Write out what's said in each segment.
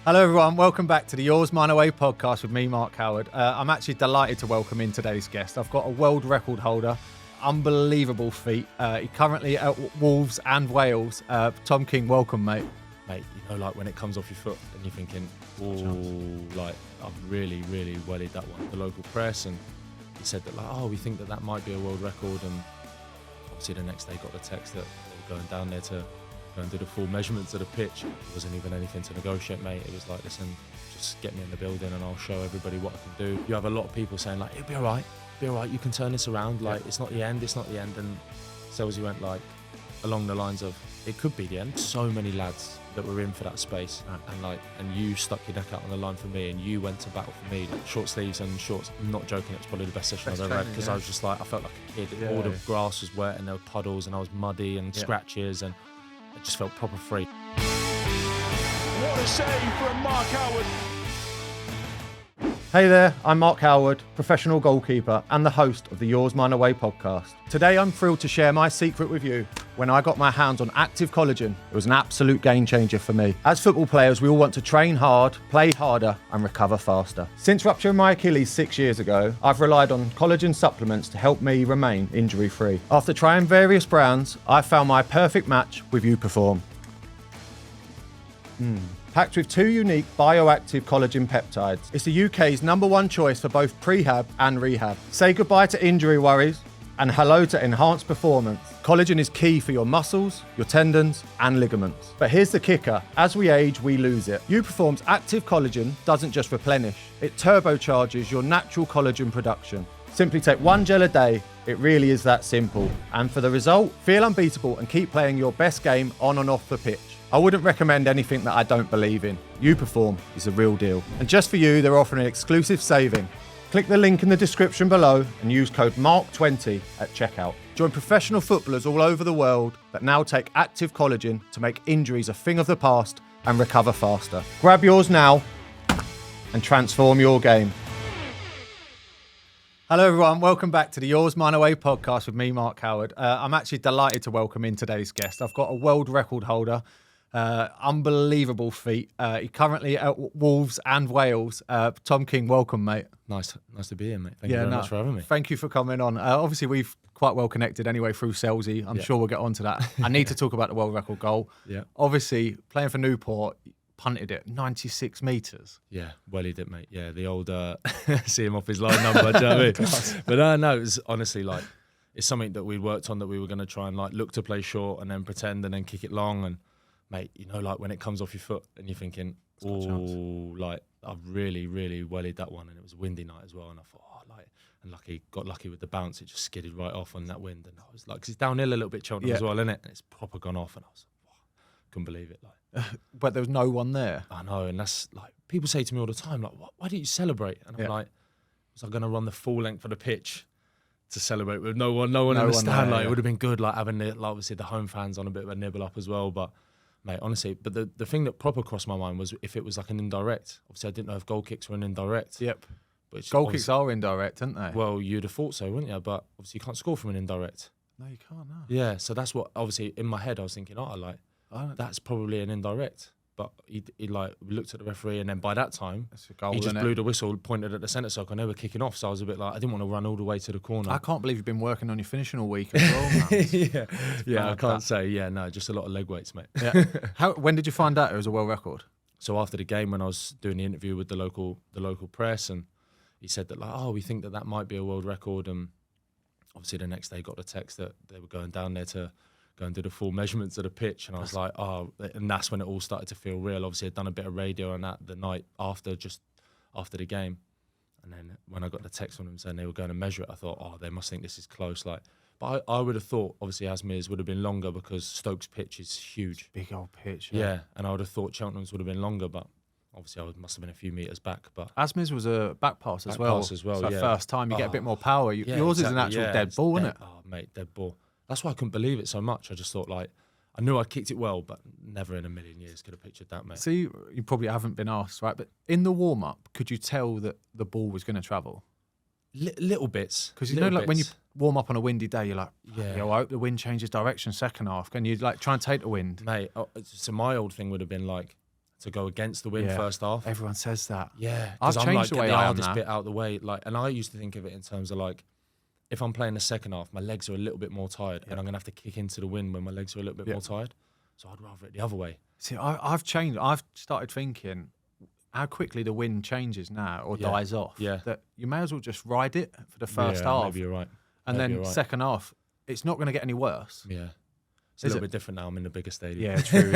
Hello everyone, welcome back to the Yours Mine Away podcast with me, Mark Howard. I'm actually delighted to welcome in today's guest. I've got a world record holder, unbelievable feat. He currently at Wolves and Wales. Tom King, welcome mate. Mate, you know, like when it comes off your foot and you're thinking, oh, like I've really wellied that one. The local press, and he said that like, oh, we think that might be a world record, and obviously the next day got the text that they were going down there to go and do the full measurements of the pitch. It wasn't even anything to negotiate, mate. It was like, listen, just get me in the building and I'll show everybody what I can do. You have a lot of people saying like, it'll be all right, you can turn this around, like it's not the end. And Seli went like along the lines of, it could be the end. So many lads that were in for that space, and you stuck your neck out on the line for me, and you went to battle for me, like short sleeves and shorts. I'm not joking, it's probably the best session I've ever had, because I was just like, I felt like a kid. All the grass was wet and there were puddles and I was muddy and scratches, and it just felt proper free. What a save from Mark Howard. Hey there, I'm Mark Howard, professional goalkeeper and the host of the Yours Mine Away podcast. Today I'm thrilled to share my secret with you. When I got my hands on active collagen, it was an absolute game changer for me. As football players, we all want to train hard, play harder and recover faster. Since rupturing my Achilles 6 years ago, I've relied on collagen supplements to help me remain injury-free. After trying various brands, I found my perfect match with Uperform. Packed with 2 unique bioactive collagen peptides, it's the UK's #1 choice for both prehab and rehab. Say goodbye to injury worries and hello to enhanced performance. Collagen is key for your muscles, your tendons and ligaments. But here's the kicker, as we age, we lose it. Uperform's active collagen doesn't just replenish, it turbocharges your natural collagen production. Simply take 1 gel a day, it really is that simple. And for the result, feel unbeatable and keep playing your best game on and off the pitch. I wouldn't recommend anything that I don't believe in. Uperform is the real deal. And just for you, they're offering an exclusive saving. Click the link in the description below and use code MARK20 at checkout. Join professional footballers all over the world that now take active collagen to make injuries a thing of the past and recover faster. Grab yours now and transform your game. Hello everyone, welcome back to the Yours Mine Away podcast with me, Mark Howard. I'm actually delighted to welcome in today's guest. I've got a world record holder, unbelievable feat. He currently at Wolves and Wales. Tom King, welcome mate. Nice to be here, mate. Thank you very much for having me. Thank you for coming on. Obviously we've quite well connected anyway through Seli. I'm sure we'll get on to that. I need to talk about the world record goal. Yeah. Obviously playing for Newport, punted it 96 metres. Yeah, wellied it, mate. Yeah, the old see him off his line number, do you know what I mean? But no, it was honestly like, it's something that we worked on, that we were going to try and like look to play short and then pretend and then kick it long. And mate, you know, like when it comes off your foot and you're thinking, oh, like I've really wellied that one. And it was a windy night as well. And I thought, got lucky with the bounce. It just skidded right off on that wind. And I was like, because it's downhill a little bit, Cheltenham as well, isn't it? And it's proper gone off. And I was like, couldn't believe it. Like, but there was no one there. I know, and that's like, people say to me all the time, like, why didn't you celebrate? And I'm like, was I going to run the full length of the pitch to celebrate with no one in the stand? Like, it would have been good, like having obviously the home fans on a bit of a nibble up as well. But mate, honestly, but the thing that proper crossed my mind was if it was like an indirect. Obviously, I didn't know if goal kicks were an indirect. Yep. Goal kicks are indirect, aren't they? Well, you'd have thought so, wouldn't you? But obviously, you can't score from an indirect. No, you can't. No. Yeah, so that's what obviously in my head I was thinking. That's probably an indirect. But he like looked at the referee, and then by that time he just blew the whistle, pointed at the centre circle, and they were kicking off. So I was a bit like, I didn't want to run all the way to the corner. I can't believe you've been working on your finishing all week as well, man. yeah, I can't say. Yeah, no, just a lot of leg weights, mate. Yeah. When did you find out it was a world record? So after the game, when I was doing the interview with the local press, and he said that like, oh, we think that might be a world record, and obviously the next day got the text that they were going down there to go and do the full measurements of the pitch, and I was like, oh, and that's when it all started to feel real. Obviously, I'd done a bit of radio on that the night after, just after the game, and then when I got the text from them saying they were going to measure it, I thought, oh, they must think this is close. Like, but I would have thought, obviously, Asmir's would have been longer because Stoke's pitch is huge, big old pitch. Yeah, and I would have thought Cheltenham's would have been longer, but obviously I must have been a few metres back. But Asmir's was a back pass as well. So yeah. First time you get a bit more power. Yours is an actual dead ball, isn't it? Oh, mate, dead ball. That's why I couldn't believe it so much. I just thought, like, I knew I kicked it well, but never in a million years could have pictured that, mate. See, you probably haven't been asked, right? But in the warm-up, could you tell that the ball was going to travel? Little bits. Because you know, like when you warm up on a windy day, you're like, I hope the wind changes direction second half. Can you like try and take the wind? Mate, so my old thing would have been like, to go against the wind first half. Everyone says that. Yeah, I've because I'm changed like, the get way the I am hardest now. bit out of the way. Like, and I used to think of it in terms of like, if I'm playing the second half, my legs are a little bit more tired, and I'm gonna have to kick into the wind when my legs are a little bit more tired. So I'd rather it the other way. See, I've changed. I've started thinking how quickly the wind changes now or dies off. Yeah. That you may as well just ride it for the first half. Maybe you're right. And Maybe then you're right. second half, it's not going to get any worse. Yeah. It's a little bit different now. I'm in the bigger stadium. Yeah, true.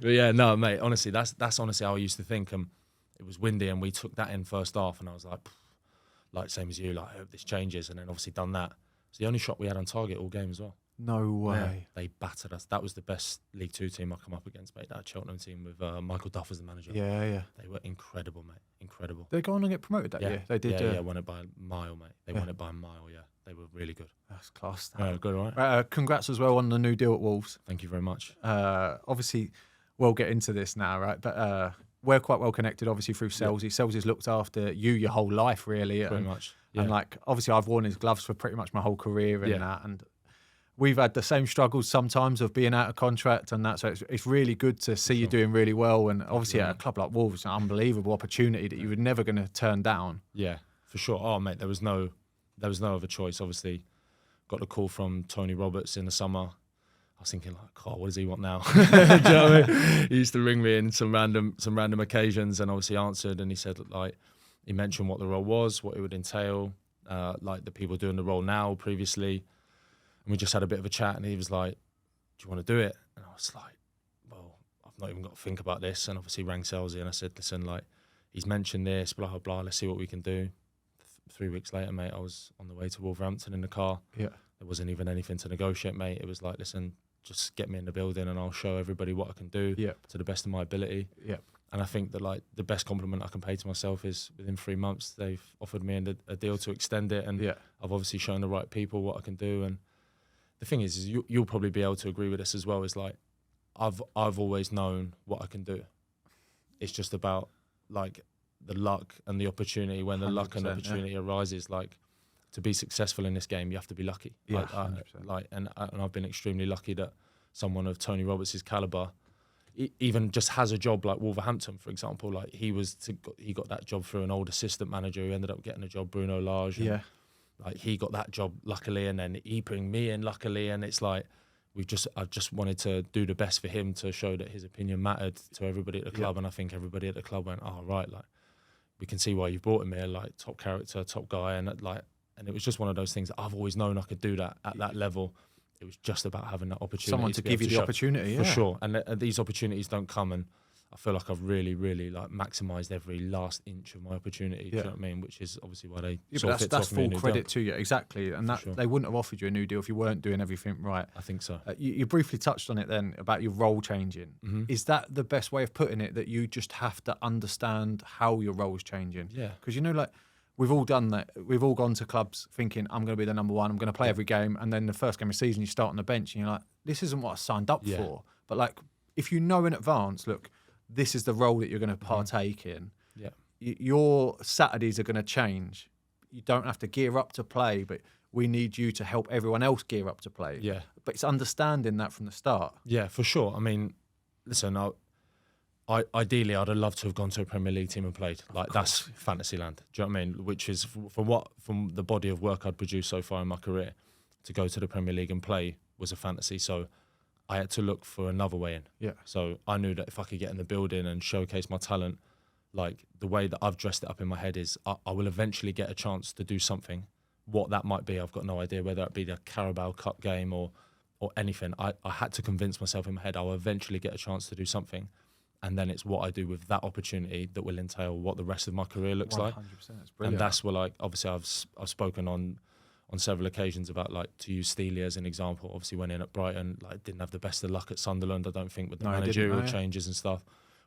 But yeah, no, mate, honestly, that's honestly how I used to think. It was windy and we took that in first half and I was like same as you, like, I hope this changes. And then obviously done that. It's the only shot we had on target all game as well. No way. They battered us. That was the best League Two team I come up against, mate. That Cheltenham team with Michael Duff as the manager. Yeah. They were incredible, mate. Incredible. They're going to get promoted that year. They did. Yeah, won it by a mile, mate. They won it by a mile, yeah. They were really good. That's class. Good, all right. Congrats as well on the new deal at Wolves. Thank you very much. Obviously, we'll get into this now, right? But we're quite well connected, obviously, through Seli. Seli's looked after you your whole life, really. Pretty much. Yeah. And like, obviously, I've worn his gloves for pretty much my whole career and that. And we've had the same struggles sometimes of being out of contract and that. So it's really good to see you doing really well. And obviously, at a club like Wolves, an unbelievable opportunity that you were never going to turn down. Yeah, for sure. Oh, mate, there was no other choice. Obviously, got the call from Tony Roberts in the summer. I was thinking, like, oh, what does he want now? Do you know what I mean? He used to ring me in some random occasions, and obviously answered. And he said, like, he mentioned what the role was, what it would entail, like the people doing the role now previously. And we just had a bit of a chat, and he was like, "Do you want to do it?" And I was like, "Well, I've not even got to think about this." And obviously rang Seli, and I said, "Listen, like, he's mentioned this, blah blah blah. Let's see what we can do." 3 weeks later, mate, I was on the way to Wolverhampton in the car. Yeah, there wasn't even anything to negotiate, mate. It was like, listen, just get me in the building, and I'll show everybody what I can do to the best of my ability. Yeah. And I think that, like, the best compliment I can pay to myself is within 3 months they've offered me a deal to extend it, and I've obviously shown the right people what I can do. And the thing is you'll probably be able to agree with this as well. Is like, I've always known what I can do. It's just about, like, the luck and the opportunity. When the luck and opportunity arises, like, to be successful in this game, you have to be lucky. Yeah, and I've been extremely lucky that someone of Tony Roberts' caliber even just has a job like Wolverhampton, for example. Like, he got that job through an old assistant manager who ended up getting a job, Bruno Lage. And, like, he got that job luckily, and then he bring me in luckily, and it's like I've just wanted to do the best for him to show that his opinion mattered to everybody at the club, and I think everybody at the club went, "Oh, right, like, we can see why you brought him here, like, top character, top guy," and it was just one of those things that I've always known I could do that at that level. It was just about having that opportunity. Someone to give you the opportunity, for sure. And these opportunities don't come, and I feel like I've really, really, like, maximised every last inch of my opportunity. Do you know what I mean? Which is obviously why they. Yeah, but that's full credit to you, exactly. And that they wouldn't have offered you a new deal if you weren't doing everything right. I think so. You briefly touched on it then about your role changing. Mm-hmm. Is that the best way of putting it? That you just have to understand how your role's changing? Yeah. Because, you know, like, we've all done that. We've all gone to clubs thinking, I'm going to be the number one, I'm going to play every game. And then the first game of the season, you start on the bench and you're like, this isn't what I signed up for. But, like, if you know in advance, look, this is the role that you're going to partake in. Yeah. Your Saturdays are going to change. You don't have to gear up to play, but we need you to help everyone else gear up to play. Yeah. But it's understanding that from the start. Yeah, for sure. I mean, listen, ideally, I'd have loved to have gone to a Premier League team and played. Like, that's fantasy land. Do you know what I mean? Which is, from the body of work I'd produced so far in my career, to go to the Premier League and play was a fantasy. So I had to look for another way in. Yeah. So I knew that if I could get in the building and showcase my talent, like, the way that I've dressed it up in my head is I will eventually get a chance to do something. What that might be, I've got no idea, whether it be the Carabao Cup game or anything. I had to convince myself in my head I'll eventually get a chance to do something. And then it's what I do with that opportunity that will entail what the rest of my career looks 100%, like. That's brilliant. And that's where, like, obviously I've spoken on several occasions about, like, to use Seli as an example. Obviously went in at Brighton, like, didn't have the best of luck at Sunderland, I don't think, with the managerial changes and stuff.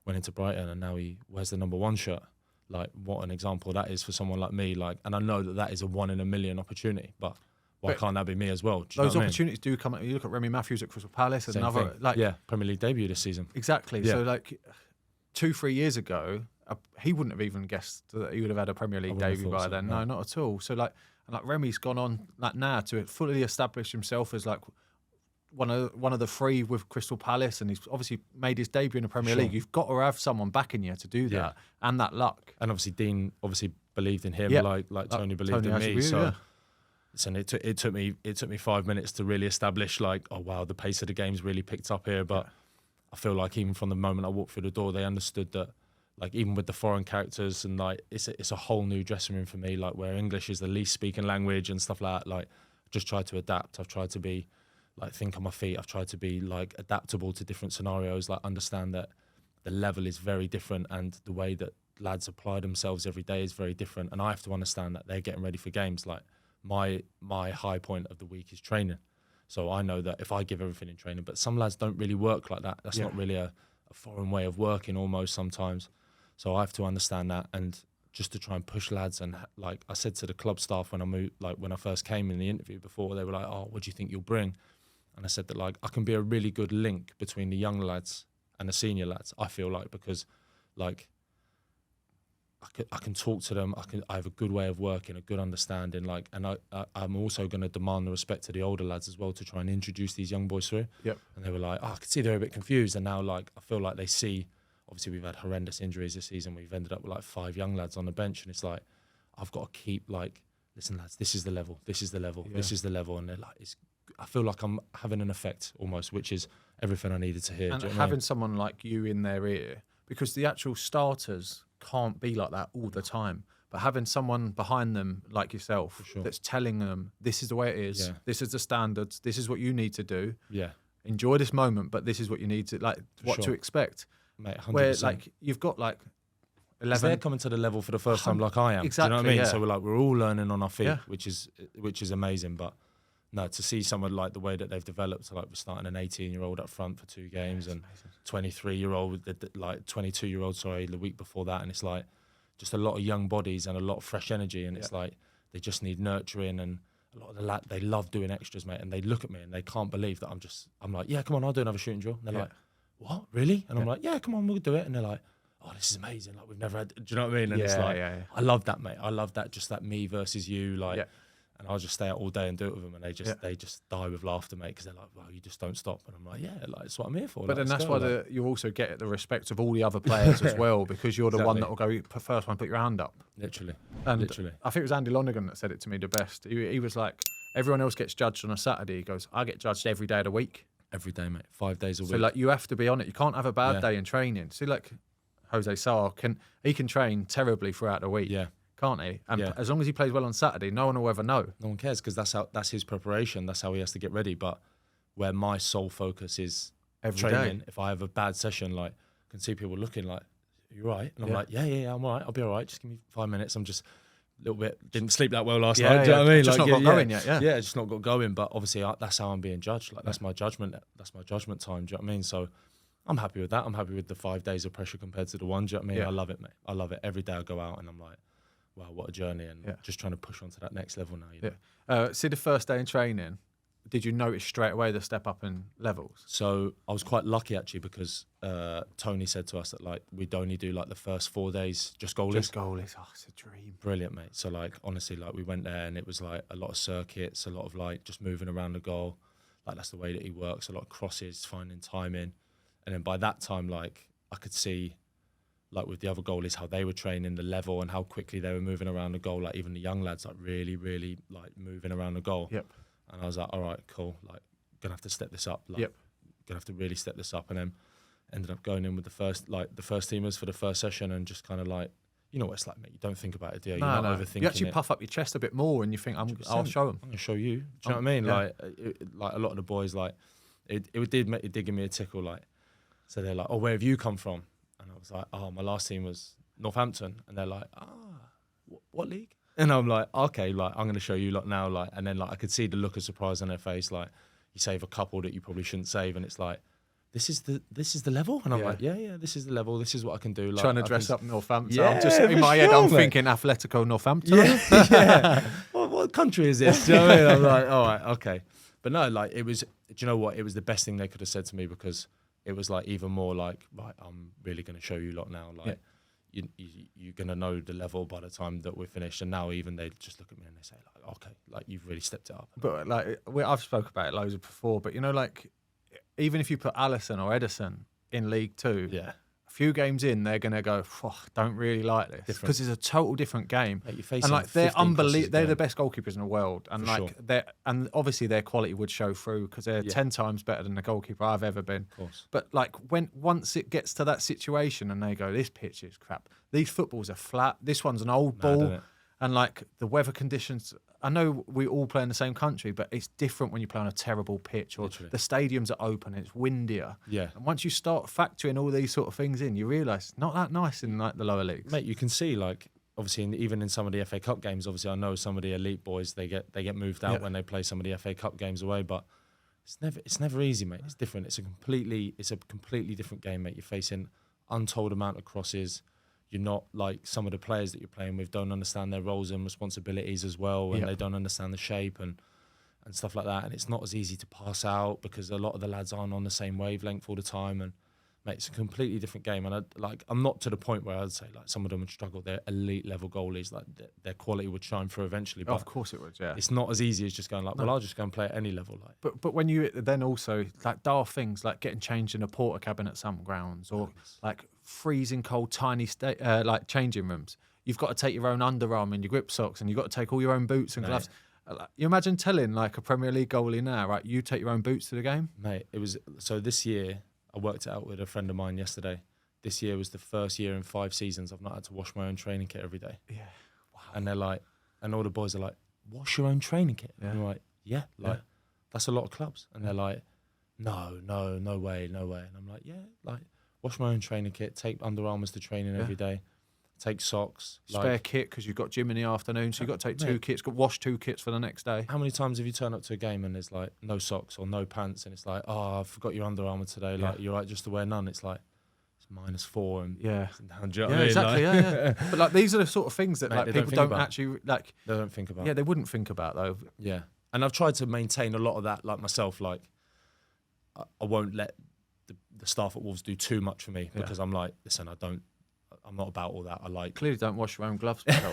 Went into Brighton and now he wears the number 1 shirt. Like, what an example that is for someone like me. Like, and I know that is a 1 in a million opportunity, but why can't that be me as well? Those opportunities do come. You look at Remy Matthews at Crystal Palace, and another, like, Premier League debut this season. Exactly. Yeah. So, like, 2-3 years ago, he wouldn't have even guessed that he would have had a Premier League debut by then. No, not at all. So, like Remy's gone on, like, now to fully establish himself as, like, one of the three with Crystal Palace, and he's obviously made his debut in the Premier Sure. League. You've got to have someone backing you to do that, and that luck. And obviously Dean believed in him, like Tony believed in me. So it took me 5 minutes to really establish, like, oh wow, the pace of the game's really picked up here. But I feel like even from the moment I walked through the door, they understood that, like, even with the foreign characters, and like it's a whole new dressing room for me, like where English is the least spoken language and stuff like that. Like, just tried to adapt. I've tried to be, like, think on my feet. I've tried to be, like, adaptable to different scenarios, like understand that the level is very different and the way that lads apply themselves every day is very different. And I have to understand that they're getting ready for games. Like, my high point of the week is training. So I know that if I give everything in training, but some lads don't really work like that. That's not really a foreign way of working almost sometimes. So I have to understand that, and just to try and push lads. And like I said to the club staff when I moved, like when I first came in the interview before, they were like, oh, what do you think you'll bring? And I said that, like, I can be a really good link between the young lads and the senior lads, I feel like, because, like, I can talk to them. I have a good way of working, a good understanding. Like, and I'm also going to demand the respect to the older lads as well to try and introduce these young boys through. Yep. And they were like, oh, I could see they're a bit confused. And now, like, I feel like they see. Obviously, we've had horrendous injuries this season. We've ended up with like 5 young lads on the bench, and it's like, I've got to keep, like, listen, lads, this is the level. This is the level. This is the level. And they're like, I feel like I'm having an effect almost, which is everything I needed to hear. And having someone like you in their ear, because the actual starters can't be like that all the time. But having someone behind them like yourself that's telling them, this is the way it is, this is the standards, this is what you need to do. Yeah. Enjoy this moment, but this is what you need to, like, what to expect. Mate, 100%. Where, like, you've got like 11. They're coming to the level for the first time, like I am. Exactly. Do you know what I mean? Yeah. So we're all learning on our feet, which is amazing. But no, to see someone like the way that they've developed, so like we're starting an 18-year-old up front for 2 games, and 23-year-old, like 22-year-old, sorry, the week before that, and it's like just a lot of young bodies and a lot of fresh energy, and it's like they just need nurturing, and a lot of they love doing extras, mate, and they look at me and they can't believe that I'm like, yeah, come on, I'll do another shooting drill. And they're like, what, really? And I'm like, yeah, come on, we'll do it. And they're like, oh, this is amazing. Like, we've never had, do you know what I mean? And it's like, I love that, mate. I love that, just that me versus you, like, and I'll just stay out all day and do it with them, and they just die with laughter, mate, because they're like, well, you just don't stop. And I'm like, yeah, like, it's what I'm here for. But like, then that's why you also get the respect of all the other players as well, because you're the one that will go first one, put your hand up. Literally. And literally. I think it was Andy Lonergan that said it to me the best. He was like, everyone else gets judged on a Saturday. He goes, I get judged every day of the week. Every day, mate. 5 days a week. So, like, you have to be on it. You can't have a bad day in training. See, like, Jose Sarr can train terribly throughout the week. Yeah. Can't he? And as long as he plays well on Saturday, no one will ever know. No one cares, because that's his preparation. That's how he has to get ready. But where my sole focus is every training, day. if I have a bad session, like, I can see people looking like, "You right?" And I'm like, "Yeah, I'm all right. I'll be all right. Just give me 5 minutes. I'm just a little bit didn't sleep that well last night. Do you know what I mean? Just like, not got going yet. Yeah, just not got going. But obviously, that's how I'm being judged. Like, that's my judgment. That's my judgment time. Do you know what I mean? So I'm happy with that. I'm happy with the 5 days of pressure compared to the 1. Do you know what I mean? I love it, mate. I love it. Every day I go out and I'm like, wow, what a journey, and just trying to push on to that next level now. You know? See, the first day in training, did you notice straight away the step up in levels? So I was quite lucky, actually, because Tony said to us that, like, we'd only do like the first 4 days just goalies. Just goalies. Oh, it's a dream. Brilliant, mate. So, like, honestly, like, we went there and it was like a lot of circuits, a lot of like just moving around the goal. Like, that's the way that he works. A lot of crosses, finding timing, and then by that time, like, I could see, like, with the other goalies, how they were training the level and how quickly they were moving around the goal. Like, even the young lads, like, really, really, like, moving around the goal. Yep. And I was like, all right, cool. Like, gonna have to step this up. Like, gonna have to really step this up. And then ended up going in with the first teamers for the first session, and just kind of like, you know what it's like, mate. You don't think about it, do you? You're not overthinking. You actually puff up your chest a bit more, and you think, I'll show them. I'm gonna show you. Do you know what I mean? Like, like a lot of the boys, like, it did give me a tickle. Like, so they're like, oh, where have you come from? And I was like, oh, my last team was Northampton. And they're like, what league? And I'm like, okay, like, I'm going to show you lot now. Like, and then, like, I could see the look of surprise on their face. Like, you save a couple that you probably shouldn't save, and it's like, this is the level. And I'm like, yeah, this is the level. This is what I can do. Like, trying to dress up Northampton. Yeah, I'm just in my head, I'm thinking Atletico Northampton. Yeah. What country is this? Do you know what I mean? I'm like, all right, okay. But no, like, it was, do you know what? It was the best thing they could have said to me, because it was like even more like, right, I'm really going to show you lot now. Like, you're gonna know the level by the time that we're finished. And now even they just look at me and they say like, okay, like you've really stepped it up. But like I've spoke about it loads before, but you know, like even if you put Alisson or Edison in League Two, Yeah. a few games in, they're going to go, don't really like this, because it's a total different game. Like, you're facing and like they're 15 crosses they're a the game. best goalkeepers in the world, and For like and obviously their quality would show through because they're 10 times better than the goalkeeper I've ever been. Of course. But like once it gets to that situation and they go, this pitch is crap. These footballs are flat. This one's an old ball, isn't it? and like the weather conditions. I know we all play in the same country, but it's different when you play on a terrible pitch or Literally. the stadiums are open, it's windier. Yeah. And once you start factoring all these sort of things in, you realise not that nice in like the lower leagues. Mate, you can see like obviously even in some of the FA Cup games, obviously I know some of the elite boys they get moved out when they play some of the FA Cup games away, but it's never easy, mate. It's different. It's a completely different game, mate. You're facing untold amount of crosses. You're not like some of the players that you're playing with don't understand their roles and responsibilities as well, and they don't understand the shape and stuff like that. And it's not as easy to pass out because a lot of the lads aren't on the same wavelength all the time. And mate, it's a completely different game. And I'm not to the point where I'd say like some of them would struggle. They're elite level goalies, like their quality would shine through eventually. But of course it would, yeah. it's not as easy as just going like, well, I'll just go and play at any level. Like, But when you then also like daft things like getting changed in a porter cabin at some grounds, or like freezing cold tiny like changing rooms. You've got to take your own underarm and your grip socks, and you've got to take all your own boots and gloves. You imagine telling like a Premier League goalie now, right? You take your own boots to the game, mate. It was so this year. I worked it out with a friend of mine yesterday. This year was the first year in 5 seasons I've not had to wash my own training kit every day. Yeah. Wow. And they're like, and all the boys are like, wash your own training kit. Yeah. And I'm like, that's a lot of clubs. And they're like, no way. And I'm like, yeah, like wash my own training kit, take Under Armours to training every day, take socks. Spare kit because you've got gym in the afternoon, so you've got to take 2 kits, got wash 2 kits for the next day. How many times have you turned up to a game and there's like no socks or no pants, and it's like, oh, I forgot your Under Armour today. Like, you're right just to wear none. It's like, it's -4 and down. Do you know what I mean? Exactly. Like, yeah. But like these are the sort of things that Mate, like they people don't think don't about. actually like. they don't think about. Yeah, they wouldn't think about though. Yeah, and I've tried to maintain a lot of that, like myself. Like, I won't let the staff at Wolves do too much for me because I'm like, listen, I'm not about all that. I like Clearly don't wash your own gloves, by the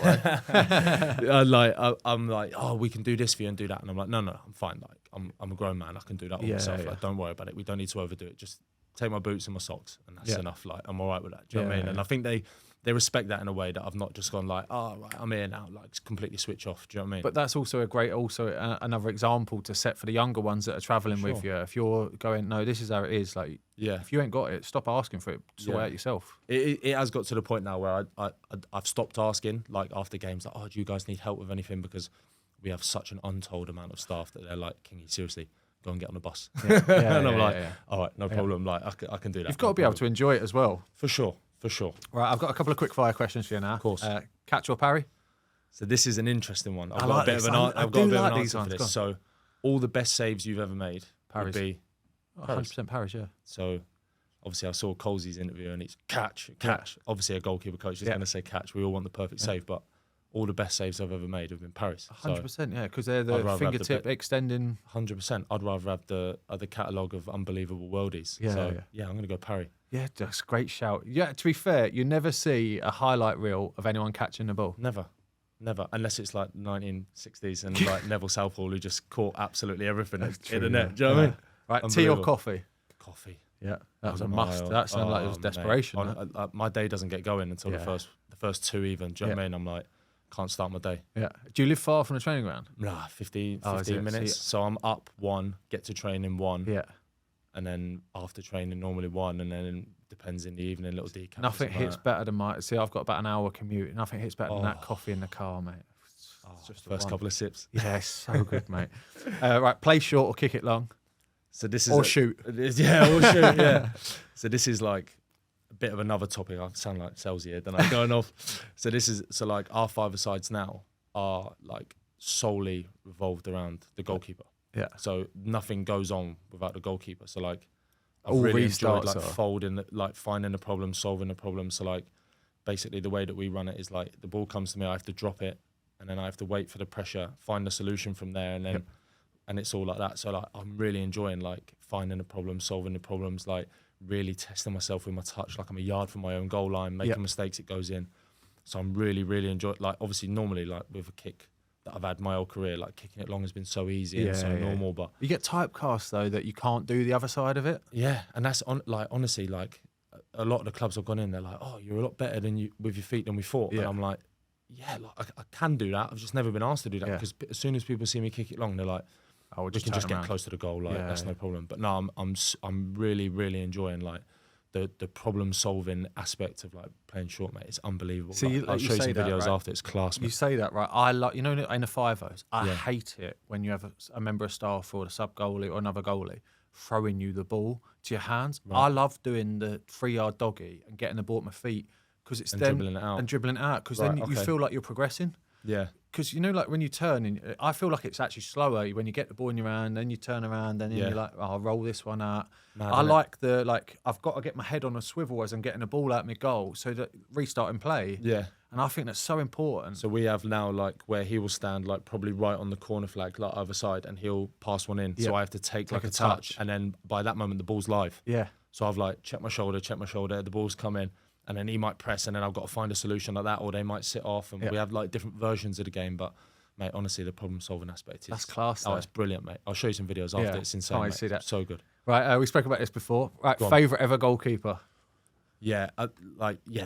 way. I'm like, oh, we can do this for you and do that, and I'm like, no, I'm fine. Like, I'm a grown man. I can do that all myself. Like, don't worry about it. We don't need to overdo it. Just take my boots and my socks, and that's enough. Like, I'm all right with that. Do you know what I mean? And I think they respect that in a way that I've not just gone like, oh, right, I'm here now, like completely switch off. Do you know what I mean? But that's also another example to set for the younger ones that are travelling with you. If you're going, no, this is how it is. Like, if you ain't got it, stop asking for it. Sort it out yourself. It has got to the point now where I've stopped asking, like after games, like, oh, do you guys need help with anything? Because we have such an untold amount of staff that they're like, Kingy, seriously, go and get on the bus. And I'm like, all right, no problem. Like, I can do that. You've got to be able to enjoy it as well. For sure. Right, I've got a couple of quick fire questions for you now. Of course. Catch or parry? So this is an interesting one. I've I got like a bit this. of I do like these answer for ones. this. So all the best saves you've ever made would be 100% Paris, yeah. So obviously I saw Colsey's interview and it's catch. Obviously a goalkeeper coach is going to say catch. We all want the perfect save, but all the best saves I've ever made have been Paris. 100%, yeah, because they're the I'd rather have the fingertip extending. 100%. I'd rather have the catalogue of unbelievable worldies. Yeah, so, yeah. I'm going to go Parry. Yeah, that's a great shout. Yeah, to be fair, you never see a highlight reel of anyone catching the ball. Never. Unless it's like 1960s and like Neville Southall who just caught absolutely everything in the net. Do you know what I mean? Right, tea or coffee? Coffee. Yeah, that was a must. That sounded like it was desperation. My day doesn't get going until the first 2 even. Do you know what I mean? I'm like, can't start my day. Yeah. Do you live far from the training ground? Nah, 15 minutes. So I'm up 1, get to training 1. Yeah. And then after training, normally 1, and then depends in the evening, little decaf. Nothing hits better than I've got about an hour commute. Nothing hits better than that coffee in the car, mate. It's just first couple of sips. Yeah, it's so good, mate. Right, play short or kick it long. So this is shoot. Or shoot, yeah. So this is like a bit of another topic. I sound like Selzy here, then I'm going off. So like our 5-a-sides now are like solely revolved around the goalkeeper. Yeah. So nothing goes on without the goalkeeper. So like I've All really enjoyed restarts like finding the problem, solving the problem. So like basically the way that we run it is like the ball comes to me, I have to drop it, and then I have to wait for the pressure, find the solution from there, and then and it's all like that. So like I'm really enjoying like finding the problem, solving the problems, like really testing myself with my touch. Like I'm a yard from my own goal line, making mistakes, it goes in. So I'm really, really enjoying. Like obviously, normally, like with a kick that I've had my whole career, like kicking it long has been so easy and so normal. But you get typecast though that you can't do the other side of it. Yeah, and that's honestly, like a lot of the clubs I've gone in, they're like, "Oh, you're a lot better than you with your feet than we thought." Yeah. And I'm like, "Yeah, like I can do that. I've just never been asked to do that because as soon as people see me kick it long, they're like, "Oh, we can just get close to the goal. Like that's no problem." But no, I'm really, really enjoying like the problem solving aspect of like playing short, mate. It's unbelievable. See, I'll show you some videos after. It's class, mate. You say that, right? I like, in the 5-0s, I hate it when you have a member of staff or a sub goalie or another goalie throwing you the ball to your hands. Right. I love doing the 3-yard doggy and getting the ball at my feet because it's then dribbling it out because then you feel like you're progressing. Yeah. Because like when you turn, I feel like it's actually slower when you get the ball in your hand, then you turn around, and then you're like, I'll roll this one out. I like I've got to get my head on a swivel as I'm getting the ball out my goal so that restarting play. Yeah. And I think that's so important. So we have now like where he will stand like probably right on the corner flag, like other side, and he'll pass one in. So I have to take like a touch, and then by that moment the ball's live. Yeah. So I've like checked my shoulder, the ball's come in. And then he might press, and then I've got to find a solution like that, or they might sit off, and we have like different versions of the game. But mate, honestly, the problem-solving aspect is class. Oh, it's brilliant, mate. I'll show you some videos after. It's insane. I see that. So good. Right, we spoke about this before. Right, favourite ever goalkeeper? Yeah,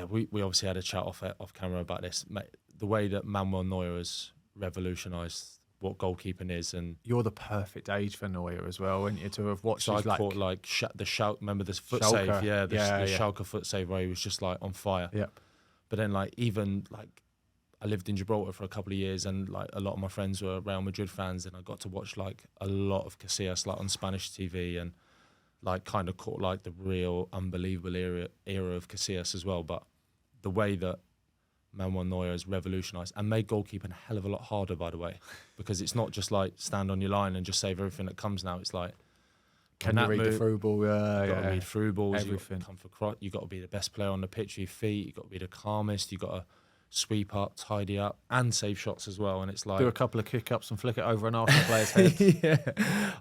we obviously had a chat off camera about this, mate. The way that Manuel Neuer has revolutionised what goalkeeping is, and you're the perfect age for Neuer as well, weren't you, to have watched his caught the shout. Remember this foot save? Yeah, the Schalke foot save where he was just like on fire. Yep. But then even I lived in Gibraltar for a couple of years, and like a lot of my friends were Real Madrid fans, and I got to watch like a lot of Casillas like on Spanish TV, and like kind of caught like the real unbelievable era of Casillas as well. But the way that Manuel Neuer has revolutionised and made goalkeeping a hell of a lot harder, by the way, because it's not just like stand on your line and just save everything that comes now. It's like, can you read the through ball? You've got to read through balls. Everything. You've got to be the best player on the pitch with your feet. You've got to be the calmest. You've got to sweep up, tidy up, and save shots as well. And it's like do a couple of kick-ups and flick it over an Arsenal player's head.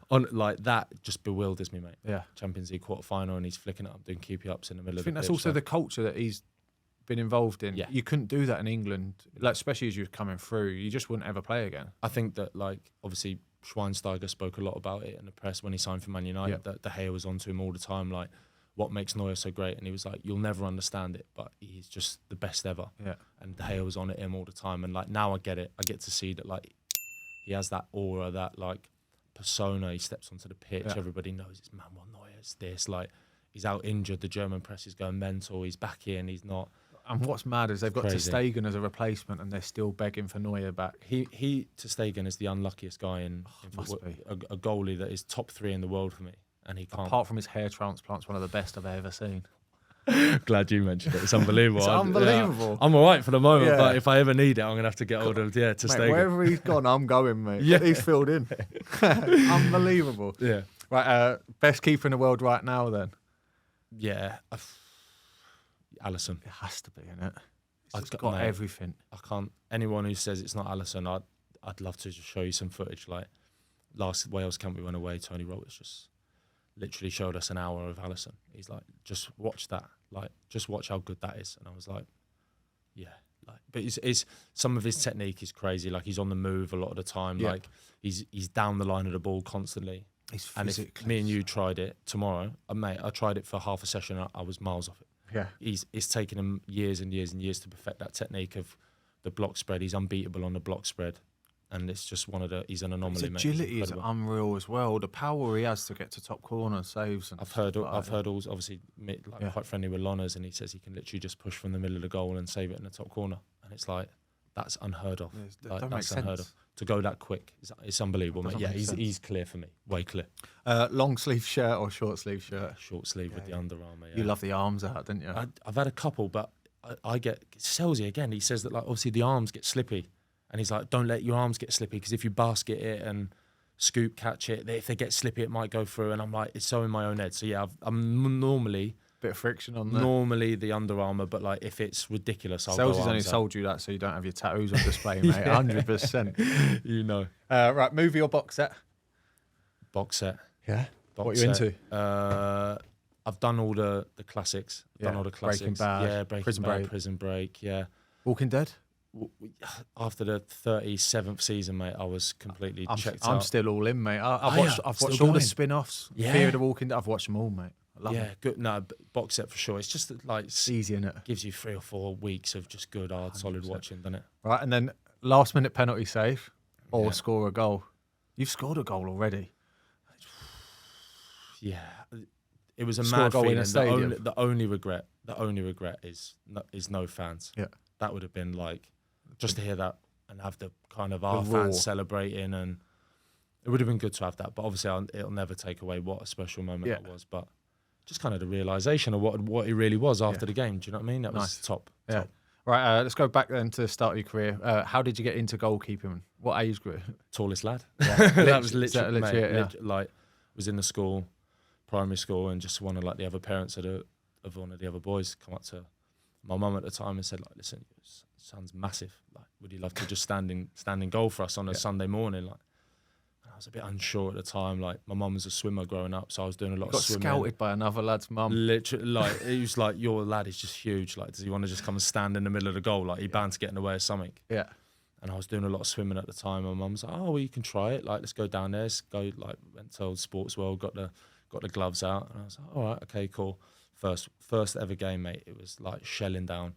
Like that just bewilders me, mate. Yeah. Champions League quarter-final, and he's flicking it up, doing QP-ups in the middle of the pitch. I think that's also the culture that he's been involved in. Yeah. You couldn't do that in England, like especially as you're coming through. You just wouldn't ever play again. I think that obviously Schweinsteiger spoke a lot about it in the press when he signed for Man United. That De Gea was onto him all the time, like what makes Neuer so great, and he was like, you'll never understand it, but he's just the best ever. Yeah. And De Gea was on at him all the time, and like now I get it. I get to see that like he has that aura, that like persona. He steps onto the pitch, everybody knows it's Manuel Neuer. It's this, like he's out injured. The German press is going mental. He's back in. He's not. And what's mad is they've got Ter Stegen as a replacement, and they're still begging for Neuer back. He Ter Stegen is the unluckiest guy in a goalie that is top 3 in the world for me, and he can't. Apart from his hair transplants, one of the best I've ever seen. Glad you mentioned it. It's unbelievable. It's unbelievable. I'm all right for the moment, but if I ever need it, I'm gonna have to get hold of Ter Stegen. Wherever he's gone, I'm going, mate. He's filled in. Unbelievable. Yeah. Right. Best keeper in the world right now, then. Yeah. Alisson. It has to be, innit? It's got everything. I can't. Anyone who says it's not Alisson, I'd love to just show you some footage. Like last Wales camp we went away, Tony Roberts just literally showed us an hour of Alisson. He's like, just watch that. Like, just watch how good that is. And I was like, yeah. Like, but it's some of his technique is crazy. Like he's on the move a lot of the time. Yeah. Like he's down the line of the ball constantly. And if me and you tried it tomorrow, mate, I tried it for half a session. I was miles off it. Yeah, it's taken him years and years and years to perfect that technique of the block spread. He's unbeatable on the block spread, and it's just he's an anomaly. His agility is unreal as well. The power he has to get to top corner saves. And I've heard obviously quite friendly with Lonas, and he says he can literally just push from the middle of the goal and save it in the top corner, and it's like that's unheard of. That's unheard of. To go that quick, it's unbelievable, mate. Yeah, he's clear for me, way clear. Long sleeve shirt or short sleeve shirt? Short sleeve with the Under Armour. Yeah. You love the arms out, didn't you? I've had a couple, but I get Selzy again. He says that like obviously the arms get slippy, and he's like, don't let your arms get slippy because if you basket it and scoop catch it, if they get slippy, it might go through. And I'm like, it's so in my own head. So yeah, I'm normally. Bit of friction on there. Normally the Under Armour, but like if it's ridiculous, I'll go Selzy's only sold you that so you don't have your tattoos on display, mate. 100%. You know. Right, movie or box set? Box set. Yeah. What are you into? I've done all the classics. Done all the classics. Breaking Bad, yeah, Prison Break. Prison Break, yeah. Walking Dead. After the 37th season, mate, I was completely checked out. I'm still all in, mate. I've watched Still all the going. spin-offs. Yeah. Fear of the Walking Dead. I've watched them all, mate. I love them. Good. No, box set for sure. It's just like It's easy, innit? gives you 3 or 4 weeks of just good, hard, solid 100%. watching, doesn't it? Right, and then last-minute penalty save or Yeah. score a goal. You've scored a goal already. Yeah, it was a Score a mad goal in feeling. a stadium. The only regret is no fans. Yeah. That would have been like just to hear that and have the kind of our roar. fans celebrating, and it would have been good to have that. But obviously, it'll never take away what a special moment Yeah. that was. But just kind of the realization of what it really was after Yeah. the game. Do you know what I mean? That was Nice. top. Yeah. Top. Right, let's go back then to the start of your career. How did you get into goalkeeping? What age group? Tallest lad. Yeah. That was Is that literally, legit, mate, yeah. like was in the school, primary school, and just one of like the other parents of one of the other boys come up to my mum at the time and said, like, listen, your son's massive. Like, would you love to just stand in goal for us on a Sunday morning? Like, and I was a bit unsure at the time. Like, my mum was a swimmer growing up, so I was doing a lot Got of swimming. scouted by another lad's mum. Literally, like, he was like, your lad is just huge. Like, does he want to just come and stand in the middle of the goal? Like, he bound to get in the way of something. Yeah. And I was doing a lot of swimming at the time. My mum was like, oh, well, you can try it. Like, let's go down there. Let's go, like, went to Old Sports World, got the gloves out. And I was like, all right, okay, cool. First ever game, mate, it was like shelling down.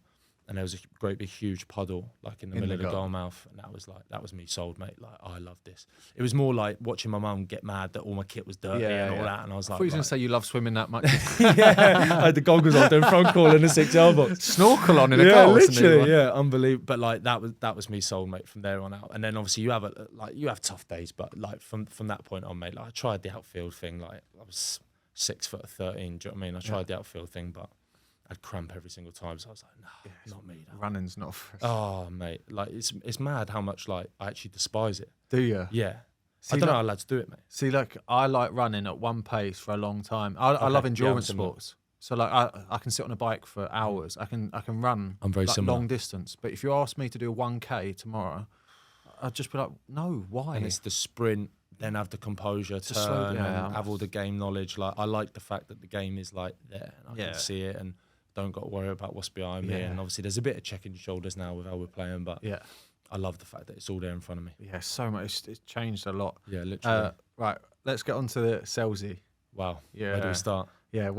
And there was a great big huge puddle like in the middle of the goal mouth, and that was me sold, mate. Like, I love this. It was more like watching my mum get mad that all my kit was dirty and all that, and I was like, I thought you were going to say you love swimming that much. yeah, I had the goggles on doing front call in the 6-yard box. Snorkel on in a goal. Literally, yeah, unbelievable. But like that was me sold, mate, from there on out. And then obviously you have tough days, but like from that point on, mate, like I tried the outfield thing. Like I was 6'13", do you know what I mean? I tried the outfield thing, but I'd cramp every single time, so I was like, nah, not me. No. Running's not for us. Oh, mate, like it's mad how much like I actually despise it. Do you? Yeah, See, I don't know how lads do it, mate. See, like I like running at one pace for a long time. I love endurance sports. So like I can sit on a bike for hours. I can run. I'm very like, similar. long distance. But if you ask me to do a 1K tomorrow, I'd just be like, no, why? And it's the sprint, then have the composure, Just slow turn, down. and have all the game knowledge. Like I like the fact that the game is like there, and I can see it, and don't got to worry about what's behind me. And obviously, there's a bit of checking your shoulders now with how we're playing, but I love the fact that it's all there in front of me. Yeah, so much. It's changed a lot. Yeah, literally. Right, let's get on to the Seli. Wow. Yeah. Where do we start? Yeah,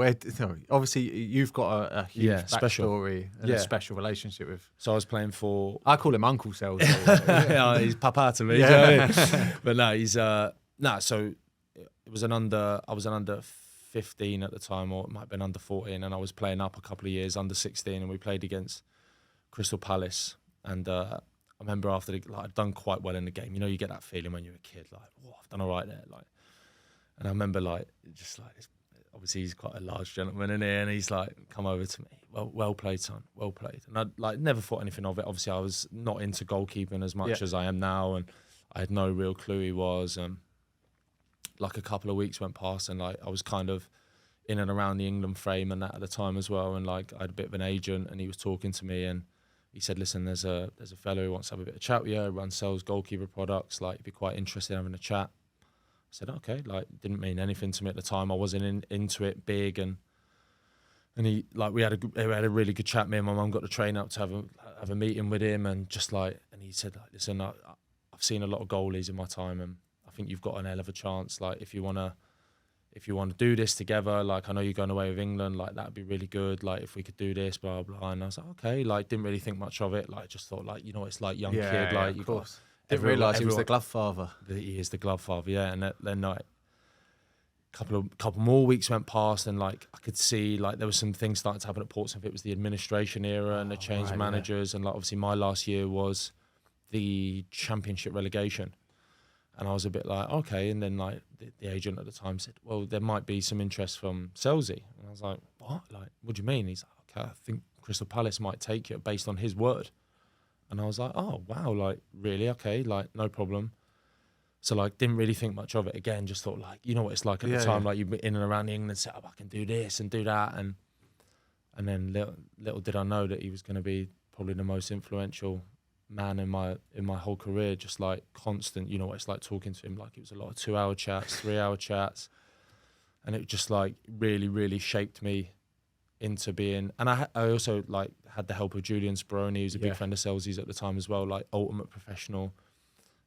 obviously you've got a huge special backstory and a special relationship with. So I was playing for. I call him Uncle Seli. Yeah, he's papa to me. Yeah. Do you know what I mean? But no, he's So it was I was an under 15 at the time, or it might have been under 14, and I was playing up a couple of years under 16, and we played against Crystal Palace, and I remember after I'd done quite well in the game. You know, you get that feeling when you're a kid, like, oh, I've done all right there, like. And I remember obviously he's quite a large gentleman in here, and he's like, come over to me, well played, son, well played. And I like never thought anything of it. Obviously, I was not into goalkeeping as much as I am now, and I had no real clue he was. Like a couple of weeks went past, and like I was kind of in and around the England frame and that at the time as well. And like I had a bit of an agent, and he was talking to me, and he said, "Listen, there's a fellow who wants to have a bit of chat with you. Sells goalkeeper products. Like, you'd be quite interested in having a chat." I said, "Okay." Like, didn't mean anything to me at the time. I wasn't into it big, and he like we had a really good chat. Me and my mum got the train up to have a meeting with him, and just like, and he said, like, "Listen, I've seen a lot of goalies in my time, and I think you've got an hell of a chance. Like, if you want to do this together, like, I know you're going away with England, like, that'd be really good. Like, if we could do this, blah, blah." And I was like, okay, like, didn't really think much of it. Like, just thought, like, you know, it's like young kid, like, of course. Didn't realise he was the glove father. He is the glove father, yeah. And then like, couple more weeks went past, and like I could see like there was some things starting to happen at Portsmouth. It was the administration era, and they changed managers, and like obviously my last year was the Championship relegation. And I was a bit like, okay. And then like the agent at the time said, well, there might be some interest from Seli. And I was like, what? Like, what do you mean? He's like, okay, I think Crystal Palace might take you based on his word. And I was like, oh, wow, like, really? Okay, like, no problem. So like, didn't really think much of it. Again, just thought like, you know what it's like at the time, like you've been in and around England, set up, I can do this and do that. And then little did I know that he was going to be probably the most influential man in my whole career, just like constant, you know what it's like talking to him, like it was a lot of 2-hour chats, 3-hour chats. and it just like really, really shaped me into being. And I also like had the help of Julian Speroni, who's a big friend of Selzy's at the time as well, like ultimate professional.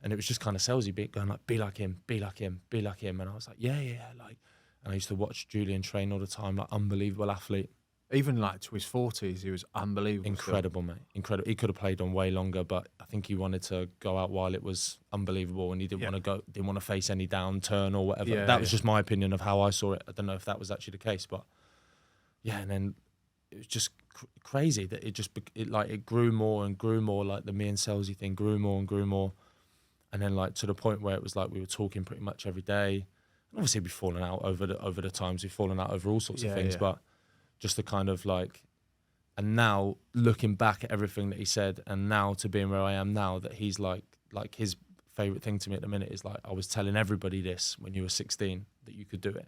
And it was just kind of Selzy going like, be like him, be like him, be like him. And I was like, yeah, like. And I used to watch Julian train all the time, like unbelievable athlete. Even like to his 40s, he was unbelievable. Incredible, mate. Incredible. He could have played on way longer, but I think he wanted to go out while it was unbelievable, and he didn't want to face any downturn or whatever. Yeah, that was just my opinion of how I saw it. I don't know if that was actually the case, but yeah. And then it was just crazy that it grew more and grew more. Like the me and Selzy thing grew more and grew more, and then like to the point where it was like we were talking pretty much every day. And obviously, we've fallen out over the times. We've fallen out over all sorts of things, but just the kind of like, and now looking back at everything that he said, and now to being where I am now, that he's like his favourite thing to me at the minute is like, I was telling everybody this when you were 16 that you could do it,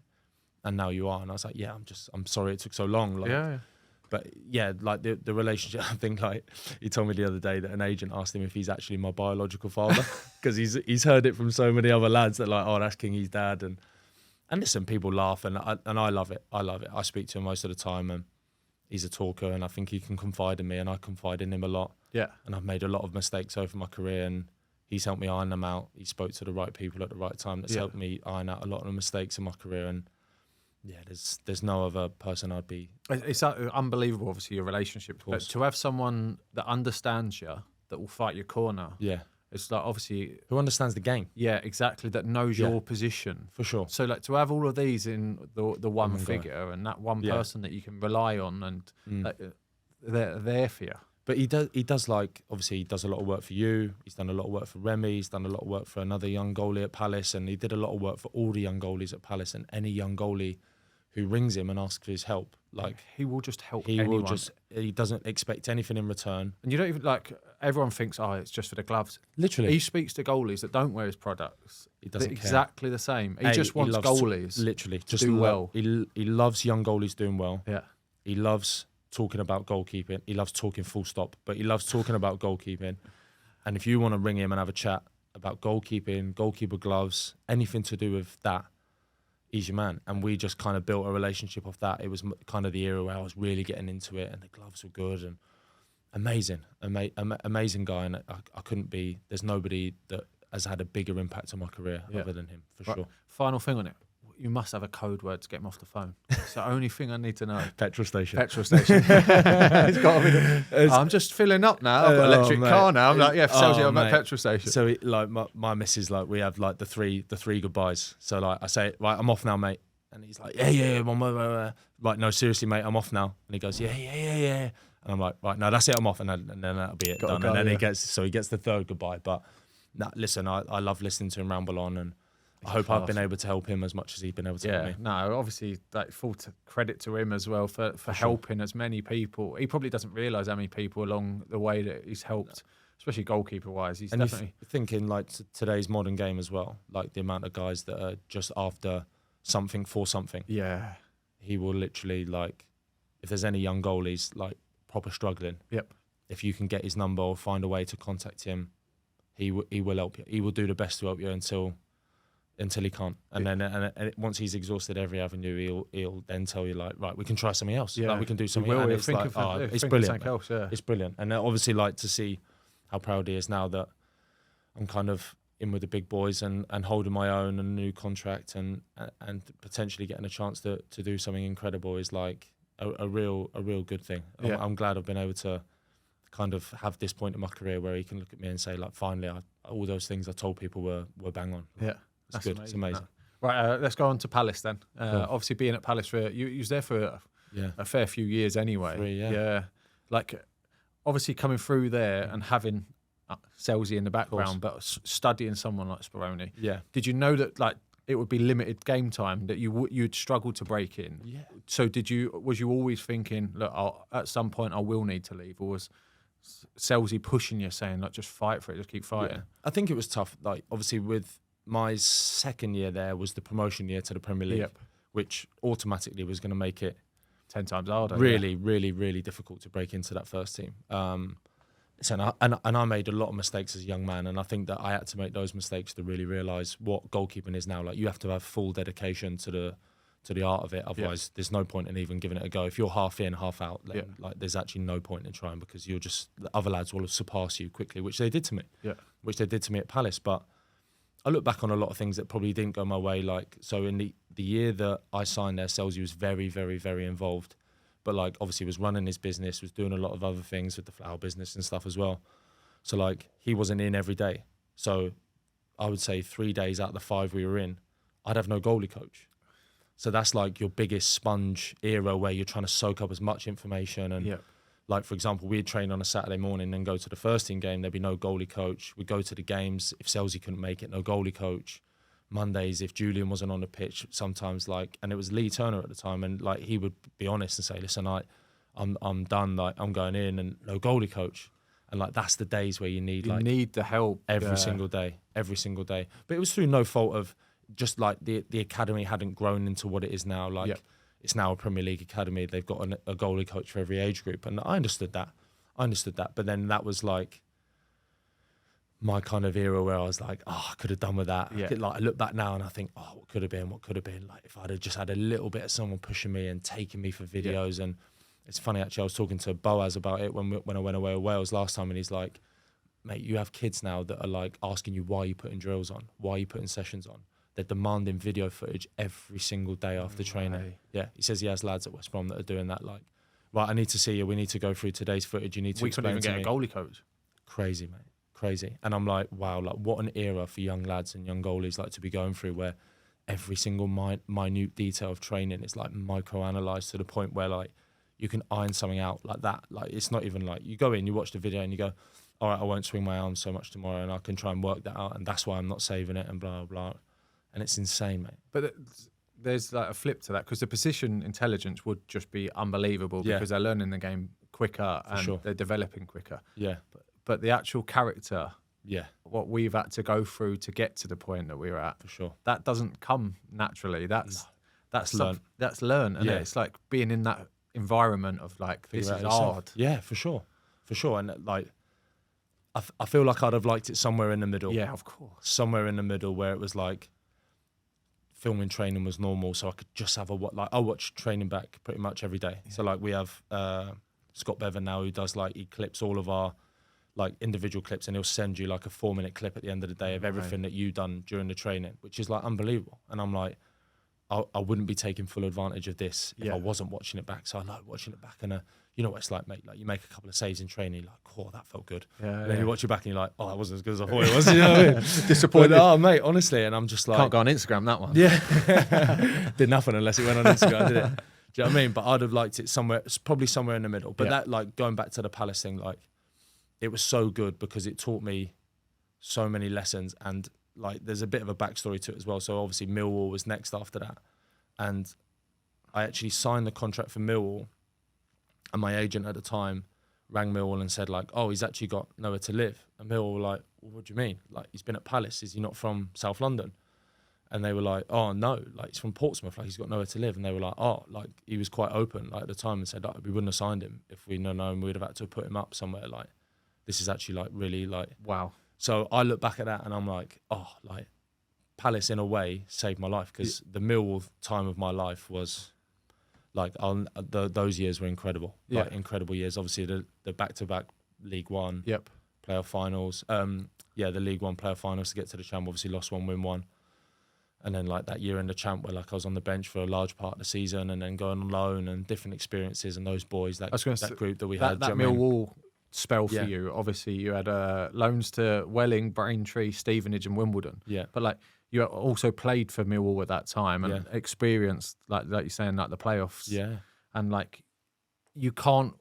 and now you are. And I was like, yeah, I'm sorry it took so long. Like, but yeah, like the relationship, I think like he told me the other day that an agent asked him if he's actually my biological father, because he's heard it from so many other lads that like, oh, that's Kingy's dad. And listen, people laugh, and I love it. I love it. I speak to him most of the time, and he's a talker, and I think he can confide in me, and I confide in him a lot. Yeah. And I've made a lot of mistakes over my career, and he's helped me iron them out. He spoke to the right people at the right time. That's helped me iron out a lot of the mistakes in my career. And yeah, there's no other person I'd be. It's unbelievable, obviously, your relationship. But to have someone that understands you, that will fight your corner. Yeah. It's like, obviously, who understands the game. Yeah, exactly. That knows your position. For sure. So like to have all of these in the one figure and that one person that you can rely on, and they're there for you. But he does like, obviously he does a lot of work for you. He's done a lot of work for Remy. He's done a lot of work for another young goalie at Palace, and he did a lot of work for all the young goalies at Palace, and any young goalie who rings him and asks for his help, like he will just help anyone. He doesn't expect anything in return. And you don't even like, everyone thinks, oh, it's just for the gloves. Literally. He speaks to goalies that don't wear his products. He doesn't exactly care. The same. He just wants goalies literally to do well. He loves young goalies doing well. Yeah. He loves talking about goalkeeping. He loves talking full stop, but he loves talking about goalkeeping. And if you want to ring him and have a chat about goalkeeping, goalkeeper gloves, anything to do with that, he's your man. And we just kind of built a relationship off that. It was kind of the era where I was really getting into it, and the gloves were good, and amazing guy. And I couldn't be, there's nobody that has had a bigger impact on my career other than him, for sure. Final thing on it. You must have a code word to get him off the phone. It's the only thing I need to know. Petrol station. It's got to be. I'm just filling up now. I've got an electric car now. I'm like, I'm at petrol station. So like my missus, like we have like the three goodbyes. So like I say, right, I'm off now, mate. And he's like, yeah. Like, no, seriously, mate, I'm off now. And he goes, yeah. And I'm like, right, no, that's it, I'm off. And then that'll be it, done. And then he gets the third goodbye. But listen, I love listening to him ramble on, and I hope I've been able to help him as much as he's been able to help me. No, obviously, like, full credit to him as well for helping as many people. He probably doesn't realise how many people along the way that he's helped, especially goalkeeper-wise. He's definitely thinking like today's modern game as well, like the amount of guys that are just after something for something. Yeah. He will literally, like, if there's any young goalies like proper struggling, if you can get his number or find a way to contact him, he will help you. He will do the best to help you until he can't, and then once he's exhausted every avenue, he'll then tell you, like, right, we can try something else. Like, we can do something. And it's like, it's brilliant. It's brilliant, and obviously, like, to see how proud he is now that I'm kind of in with the big boys and holding my own and a new contract and potentially getting a chance to do something incredible is like a real good thing. I'm glad I've been able to kind of have this point in my career where he can look at me and say, like, finally, all those things I told people were bang on. Yeah. It's good. Amazing. It's amazing. Right, let's go on to Palace then. Obviously, being at Palace you was there for a fair few years anyway. 3, yeah. Like, obviously coming through there and having Selzy in the background, but studying someone like Speroni. Yeah. Did you know that, like, it would be limited game time, that you'd struggle to break in? Yeah. So was you always thinking, look, at some point I will need to leave, or was Selzy pushing you, saying, like, just fight for it, just keep fighting? Yeah. I think it was tough. Like, obviously with my second year there was the promotion year to the Premier League, which automatically was going to make it 10 times harder. Really, really, really difficult to break into that first team. So I made a lot of mistakes as a young man, and I think that I had to make those mistakes to really realise what goalkeeping is now. Like, you have to have full dedication to to the art of it. Otherwise, there's no point in even giving it a go. If you're half in, half out, then like there's actually no point in trying, because you're just, the other lads will surpass you quickly, which they did to me. Yeah. Which they did to me at Palace. But I look back on a lot of things that probably didn't go my way. Like, so in the year that I signed there, Seli was very, very, very involved. But like, obviously was running his business, was doing a lot of other things with the flower business and stuff as well. So like, he wasn't in every day. So I would say 3 days out of the 5 we were in, I'd have no goalie coach. So that's like your biggest sponge era where you're trying to soak up as much information. And like, for example, we'd train on a Saturday morning and go to the first team game. There'd be no goalie coach. We'd go to the games. If Seli couldn't make it, no goalie coach. Mondays, if Julian wasn't on the pitch, sometimes like, and it was Lee Turner at the time, and like he would be honest and say, listen, I'm done, like I'm going in, and no goalie coach. And like, that's the days where you need the help every single day. But it was through no fault of, just like the academy hadn't grown into what it is now. Like it's now a Premier League academy. They've got a goalie coach for every age group. And I understood that. But then that was like my kind of era where I was like, oh, I could have done with that. Yeah. I look back now and I think, oh, what could have been? Like if I'd have just had a little bit of someone pushing me and taking me for videos. And it's funny, actually, I was talking to Boaz about it when I went away to Wales last time, and he's like, mate, you have kids now that are like asking you, why are you putting drills on? Why are you putting sessions on? They're demanding video footage every single day after training. Yeah, he says he has lads at West Brom that are doing that. Like, right, I need to see you. We need to go through today's footage. You need to explain to me. We couldn't even get a goalie coach. Crazy, mate. Crazy. And I'm like, wow, like what an era for young lads and young goalies like to be going through, where every single minute detail of training is like micro-analysed to the point where like you can iron something out like that. Like, it's not even like you go in, you watch the video and you go, all right, I won't swing my arm so much tomorrow, and I can try and work that out, and that's why I'm not saving it, and blah, blah, blah. And it's insane, mate. But there's like a flip to that, because the position intelligence would just be unbelievable, because they're learning the game quicker and they're developing quicker. Yeah. But the actual character, what we've had to go through to get to the point that we're at, for sure, that doesn't come naturally. That's learned. That's learned, and it's like being in that environment of like, this is hard. Yeah, for sure, and like, I feel like I'd have liked it somewhere in the middle. Yeah, of course. Somewhere in the middle where it was like, filming training was normal, so I could just have I watch training back pretty much every day. So like, we have Scott Bevan now, who does like, he clips all of our like individual clips, and he'll send you like a 4-minute clip at the end of the day of everything that you've done during the training, which is like unbelievable. And I'm like, I wouldn't be taking full advantage of this if I wasn't watching it back. So I like watching it back, and you know what it's like, mate. Like, you make a couple of saves in training, like, oh, that felt good. And then you watch it back and you're like, oh, that wasn't as good as I thought it was. You know what I mean? Disappointed. But, oh, mate, honestly, and I'm just like, can't go on Instagram, that one. Yeah, did nothing unless it went on Instagram, did it? Do you know what I mean? But I'd have liked it somewhere, probably somewhere in the middle. But that, like, going back to the Palace thing, like, it was so good because it taught me so many lessons, and like, there's a bit of a backstory to it as well. So obviously Millwall was next after that, and I actually signed the contract for Millwall, and my agent at the time rang Millwall and said like, oh, he's actually got nowhere to live. And Millwall were like, well, what do you mean? Like, he's been at Palace, is he not from South London? And they were like, oh, no, like, he's from Portsmouth, like, he's got nowhere to live. And they were like, oh, like, he was quite open like at the time, and said like, we wouldn't have signed him if we'd known. We'd have had to put him up somewhere. Like, this is actually like really like, wow. So I look back at that and I'm like, oh, like, Palace in a way saved my life, because the Millwall time of my life was like, those years were incredible. Like, incredible years. Obviously the back-to-back League One playoff finals. The League One playoff finals to get to the Champ. Obviously lost one, win one. And then like that year in the Champ where like I was on the bench for a large part of the season, and then going on loan, and different experiences, and those boys, that group that we had. That Millwall spell for you, obviously you had loans to Welling, Braintree, Stevenage and Wimbledon. Yeah. But like, you also played for Millwall at that time and experienced, like you're saying, like the playoffs. Yeah. And like, you can't,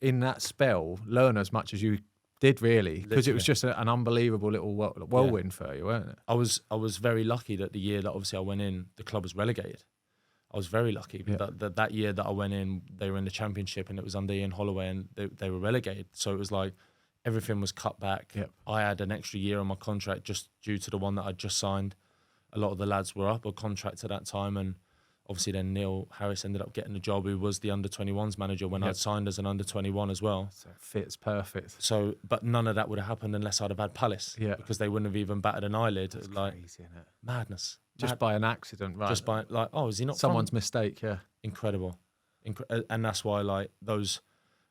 in that spell, learn as much as you did, really, because it was just an unbelievable little whirlwind for you, weren't it? I was very lucky that the year that obviously I went in, the club was relegated. I was very lucky that year that I went in, they were in the Championship, and it was under Ian Holloway, and they were relegated. So it was like, everything was cut back. Yep. I had an extra year on my contract just due to the one that I'd just signed. A lot of the lads were up on contract at that time, and obviously then Neil Harris ended up getting the job, who was the under-21s manager when I'd signed as an under-21 as well. So it fits perfect. So, but none of that would have happened unless I'd have had Palace, because they wouldn't have even batted an eyelid. That's like, crazy, isn't it? Madness. Just by an accident, right? Just by like, oh, is he not someone's mistake? Yeah, incredible. And that's why like those,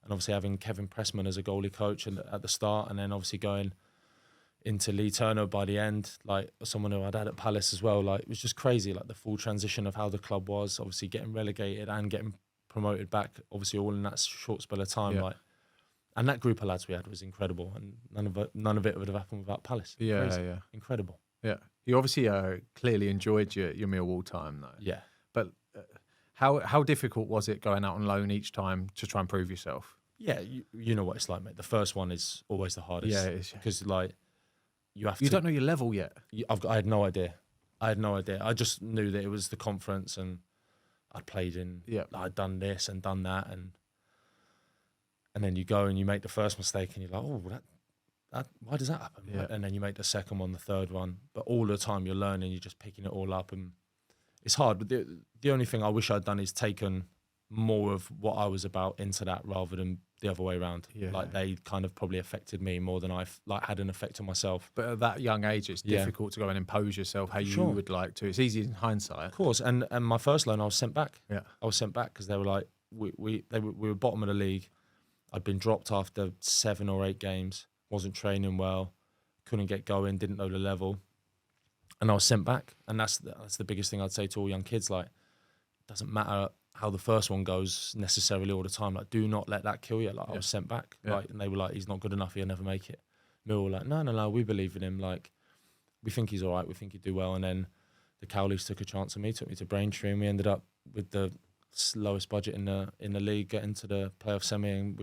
and obviously having Kevin Pressman as a goalie coach and at the start, and then obviously going into Lee Turner by the end, like someone who I'd had at Palace as well. Like it was just crazy, like the full transition of how the club was, obviously getting relegated and getting promoted back, obviously all in that short spell of time. Like, and that group of lads we had was incredible, and none of it would have happened without Palace. Yeah, crazy. yeah, incredible. Yeah, you obviously clearly enjoyed your Millwall time though. Yeah, but how difficult was it going out on loan each time to try and prove yourself? Yeah, you know what it's like, mate. The first one is always the hardest. Yeah, it is. Because like you don't know your level yet. I had no idea. I just knew that it was the conference, and I'd played in. Yeah, I'd done this and done that, and then you go and you make the first mistake, and you're like, oh, that why does that happen? Yeah. And then you make the second one, the third one, but all the time you're learning, you're just picking it all up, and it's hard. But the only thing I wish I'd done is taken more of what I was about into that rather than the other way around. Yeah. Like they kind of probably affected me more than I've like had an effect on myself. But at that young age, it's difficult to go and impose yourself how you would like to. It's easy in hindsight. Of course. And my first loan, I was sent back. Yeah. I was sent back because they were like, we were bottom of the league. I'd been dropped after 7 or 8 games, wasn't training well, couldn't get going, didn't know the level. And I was sent back. And that's the biggest thing I'd say to all young kids. Like, it doesn't matter how the first one goes necessarily all the time. Like, do not let that kill you. Like, I was sent back. Yeah. Like, and they were like, he's not good enough. He'll never make it. Millwall were like, no, we believe in him. Like, we think he's all right. We think he'd do well. And then the Cowleys took a chance on me, took me to Braintree, and we ended up with the lowest budget in the league, getting to the playoff semi, and I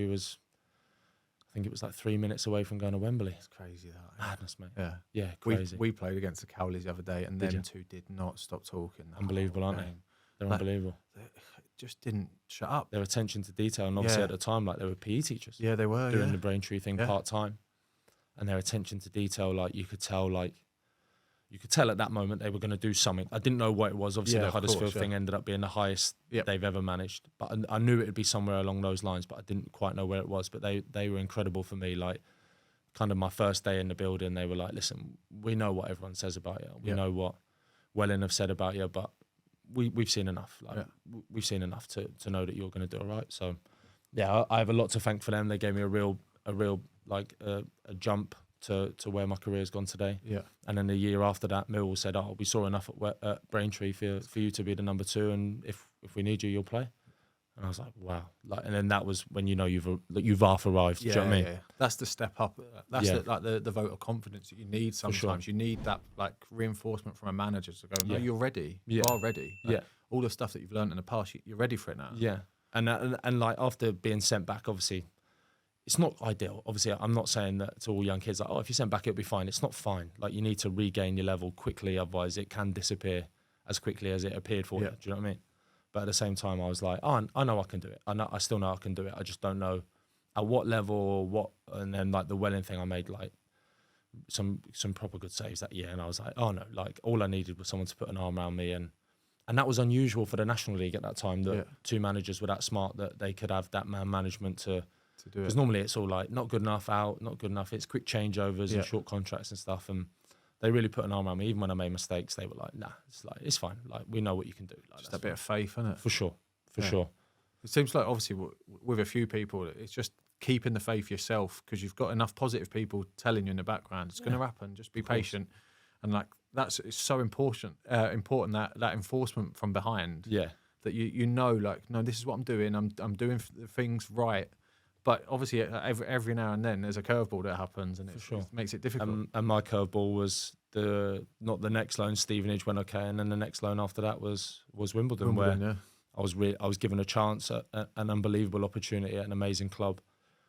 think it was like 3 minutes away from going to Wembley. It's crazy that. Madness, mate. Yeah, crazy. We played against the Cowleys the other day, and them two did not stop talking. Unbelievable, aren't they? They're unbelievable. They just didn't shut up. Their attention to detail, and obviously at the time, like they were PE teachers. Yeah, they were doing the Braintree thing part time, and their attention to detail, like you could tell at that moment they were going to do something. I didn't know what it was. Obviously, the Huddersfield thing ended up being the highest they've ever managed, but I knew it would be somewhere along those lines, but I didn't quite know where it was. But they were incredible for me. Like, kind of my first day in the building, they were like, "Listen, we know what everyone says about you. We know what Welling have said about you, but we've seen enough. Like, we've seen enough to know that you're going to do all right." So, yeah, I have a lot to thank for them. They gave me a real like a jump to where my career's gone today. Yeah. And then the year after that, Millwall said, "Oh, we saw enough at Braintree for you to be the number 2, and if we need you, you'll play." And I was like, "Wow!" Like, and then that was when you know you've half arrived. Do you know what I mean? Yeah. That's the step up. That's the vote of confidence that you need. Sometimes you need that like reinforcement from a manager to go, "No, you're ready. You are ready." Like, all the stuff that you've learned in the past, you're ready for it now. Yeah. And like after being sent back, obviously, it's not ideal. Obviously, I'm not saying that to all young kids, like, oh, if you're sent back, it'll be fine. It's not fine. Like, you need to regain your level quickly, otherwise it can disappear as quickly as it appeared for you. Do you know what I mean? But at the same time, I was like, oh, I know I can do it. I still know I can do it. I just don't know at what level or what. And then like the Welling thing, I made like some proper good saves that year, and I was like, oh no, like all I needed was someone to put an arm around me, and that was unusual for the National League at that time. That 2 managers were that smart that they could have that man management to do it. Because normally it's all like not good enough, out, not good enough. It's quick changeovers and short contracts and stuff, and they really put an arm around me. Even when I made mistakes, they were like, "Nah, it's fine. Like, we know what you can do." Like, just a bit of faith, isn't it? For sure. It seems like obviously with a few people, it's just keeping the faith yourself, because you've got enough positive people telling you in the background it's going to happen. Just be patient, and like it's so important. Important that enforcement from behind. Yeah, that you know, like, no, this is what I'm doing. I'm doing things right. But obviously, every now and then, there's a curveball that happens, and it makes it difficult. And my curveball was not the next loan. Stevenage went okay, and then the next loan after that was Wimbledon, where I was given a chance, an unbelievable opportunity at an amazing club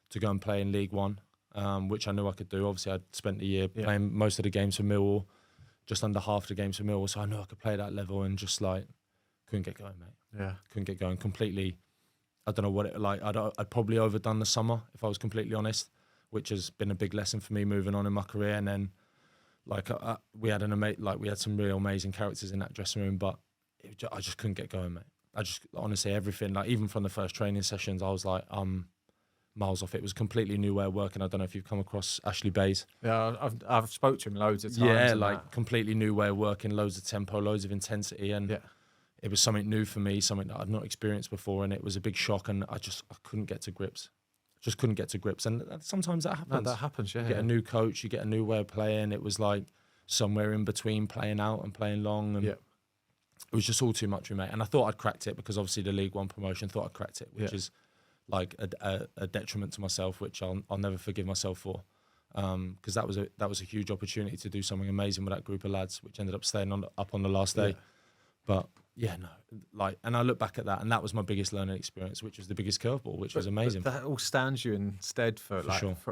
to go and play in League One, which I knew I could do. Obviously, I'd spent the year playing most of the games for Millwall, just under half the games for Millwall, so I knew I could play that level, and just like couldn't get going, mate. Yeah, couldn't get going completely. I don't know what it like. I'd probably overdone the summer, if I was completely honest, which has been a big lesson for me moving on in my career. And then, like, we had we had some real amazing characters in that dressing room, but I just couldn't get going, mate. I just honestly everything, like even from the first training sessions, I was like, miles off it. It was a completely new way of working. I don't know if you've come across Ashley Bays. Yeah, I've spoke to him loads of times. Yeah, like completely new way of working, loads of tempo, loads of intensity, and it was something new for me, something that I'd not experienced before, and it was a big shock, and I couldn't get to grips. Just couldn't get to grips, and sometimes that happens. No, that happens, yeah. You get a new coach, you get a new way of playing. It was like somewhere in between playing out and playing long, and it was just all too much for me, mate. And I thought I'd cracked it because obviously the League One promotion, thought I'd cracked it, which is like a detriment to myself, which I'll never forgive myself for, because that was a huge opportunity to do something amazing with that group of lads, which ended up staying up on the last day. But and I look back at that, and that was my biggest learning experience, which was the biggest curveball, which was amazing. But that all stands you in stead for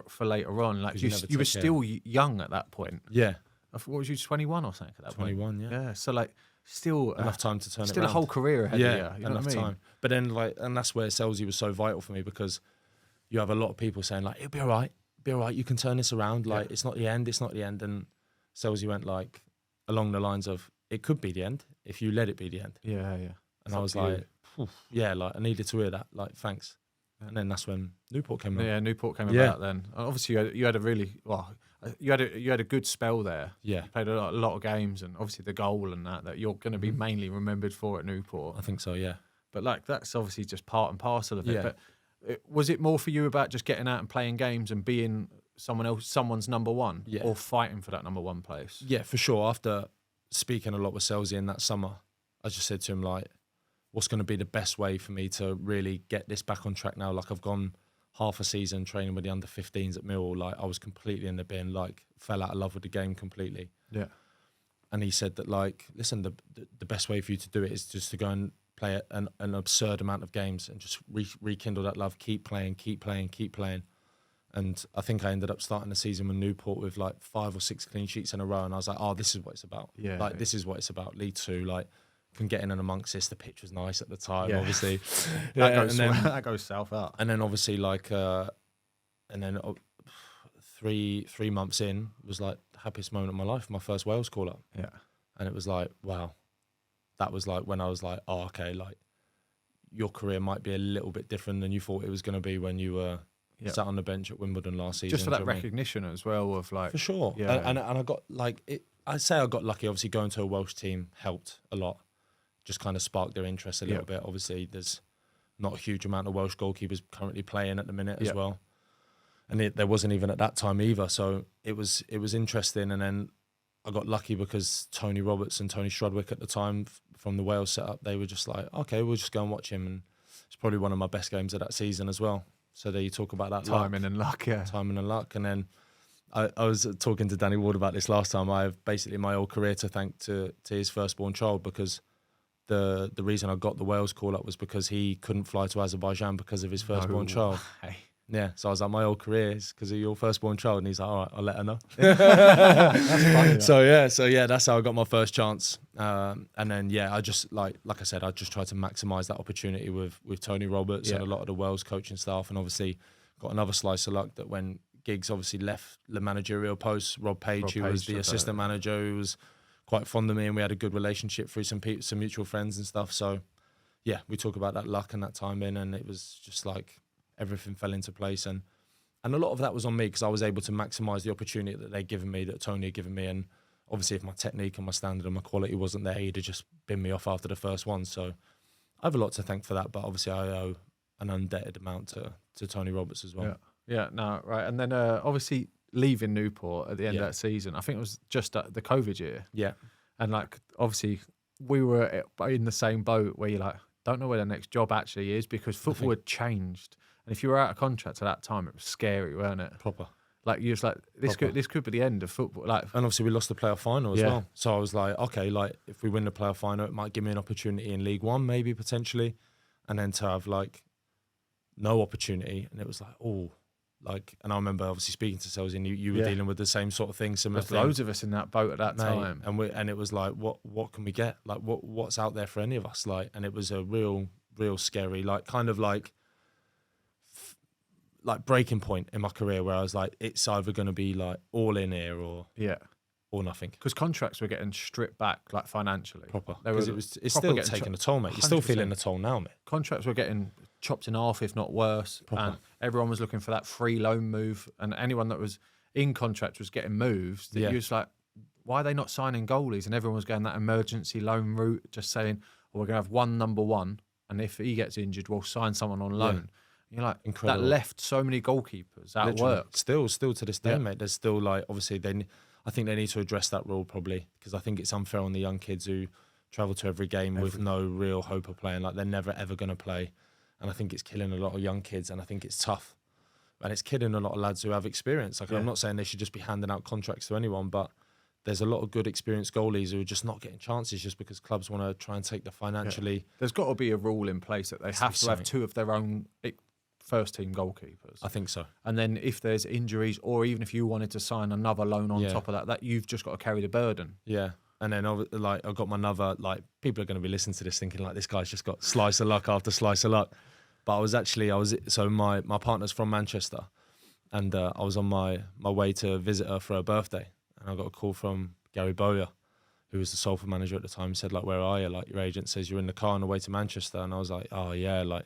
for later on. Like you were care. still young at that point. Yeah. What was you, 21 or something at that 21, point? yeah. So like still enough time to turn it around. Still a whole career ahead of you. You know enough what I mean? time. But then and that's where Seli was so vital for me, because you have a lot of people saying like, it'll be all right, you can turn this around, like it's not the end, and Seli went like along the lines of, it could be the end if you let it be the end. Yeah. And I was like, I needed to hear that, like, thanks. And then that's when Newport came along. Yeah, Newport came about then. Obviously, you had a really you had a good spell there. Yeah, you played a lot of games, and obviously the goal and that you're going to be mainly remembered for at Newport. I think so. Yeah, but like that's obviously just part and parcel of it. Yeah. But was it more for you about just getting out and playing games and being someone's number one, or fighting for that number one place? Yeah, for sure. After speaking a lot with Seli in that summer, I just said to him like, what's going to be the best way for me to really get this back on track now? Like, I've gone half a season training with the under-15s at Millwall. Like, I was completely in the bin, like, fell out of love with the game completely. Yeah. And he said that, like, listen, the best way for you to do it is just to go and play an absurd amount of games and just rekindle that love, keep playing. And I think I ended up starting the season with Newport with, like, 5 or 6 clean sheets in a row. And I was like, oh, this is what it's about. Yeah. Like, this is what it's about. League 2, like, can get in and amongst this. The pitch was nice at the time, obviously. that goes south out. And then obviously three months in was like the happiest moment of my life, my first Wales call up. Yeah. And it was like, wow. That was like when I was like, oh, okay, like your career might be a little bit different than you thought it was going to be when you were sat on the bench at Wimbledon last season. Just for that recognition as well of like... For sure. Yeah. And I got like, I'd say I got lucky. Obviously going to a Welsh team helped a lot. Just kind of sparked their interest a little bit. Obviously, there's not a huge amount of Welsh goalkeepers currently playing at the minute as well, and there wasn't even at that time either. So it was interesting. And then I got lucky because Tony Roberts and Tony Strudwick at the time from the Wales setup, they were just like, okay, we'll just go and watch him. And it's probably one of my best games of that season as well. So there you talk about that timing and luck. And then I was talking to Danny Ward about this last time. I have basically my whole career to thank to his firstborn child, because the reason I got the Wales call up was because he couldn't fly to Azerbaijan because of his firstborn child. Yeah, so I was like, my whole career is because of your firstborn child, and he's like, all right, I'll let her know. That's funny. So that's how I got my first chance. And then I just like I said, I just tried to maximise that opportunity with Tony Roberts and a lot of the Wales coaching staff, and obviously got another slice of luck that when Giggs obviously left the managerial post, Rob Page, who was the assistant manager, who was quite fond of me, and we had a good relationship through some mutual friends and stuff. So we talk about that luck and that time in, and it was just like everything fell into place, and a lot of that was on me because I was able to maximise the opportunity that they'd given me, that Tony had given me. And obviously if my technique and my standard and my quality wasn't there, he'd have just binned me off after the first one. So I have a lot to thank for that, but obviously I owe an indebted amount to Tony Roberts as well. And then obviously leaving Newport at the end of that season, I think it was just the COVID year. Yeah. And like, obviously we were in the same boat where you're like, don't know where the next job actually is, because football had changed. And if you were out of contract at that time, it was scary, weren't it? Proper. Like, you was like, this could be the end of football. Like, and obviously we lost the playoff final as well. So I was like, okay, like if we win the playoff final, it might give me an opportunity in League One, maybe potentially. And then to have like no opportunity, and it was like, oh, like, and I remember obviously speaking to Seli, and you were dealing with the same sort of thing. There's loads of us in that boat at that time, and it was like, what can we get? Like, what's out there for any of us? Like, and it was a real scary, like, kind of like breaking point in my career where I was like, it's either going to be like all in here or or nothing. Because contracts were getting stripped back, like financially. Proper. They were It's still taking a toll, mate. You're still feeling the toll now, mate. Contracts were getting chopped in half, if not worse. Proper. And everyone was looking for that free loan move. And anyone that was in contract was getting moves. That you was like, why are they not signing goalies? And everyone was going that emergency loan route, just saying, oh, we're going to have one number one. And if he gets injured, we'll sign someone on loan. You're like, incredible. That left so many goalkeepers out of work. Still to this day, mate. There's still like, obviously, I think they need to address that rule probably, because I think it's unfair on the young kids who travel to every game with no real hope of playing. Like, they're never ever going to play, and I think it's killing a lot of young kids, and I think it's tough, and it's killing a lot of lads who have experience. Like, I'm not saying they should just be handing out contracts to anyone, but there's a lot of good experienced goalies who are just not getting chances just because clubs want to try and take the financially. Yeah. There's got to be a rule in place that they have to have two of their own first team goalkeepers. I think so. And then if there's injuries, or even if you wanted to sign another loan on top of that you've just got to carry the burden. Yeah. And then like I've got my another, like, people are going to be listening to this thinking like, this guy's just got slice of luck after slice of luck. But so my partner's from Manchester, and I was on my way to visit her for her birthday, and I got a call from Gary Bowyer, who was the Salford manager at the time. He said, like, where are you? Like, your agent says you're in the car on the way to Manchester. And I was like, oh yeah, like,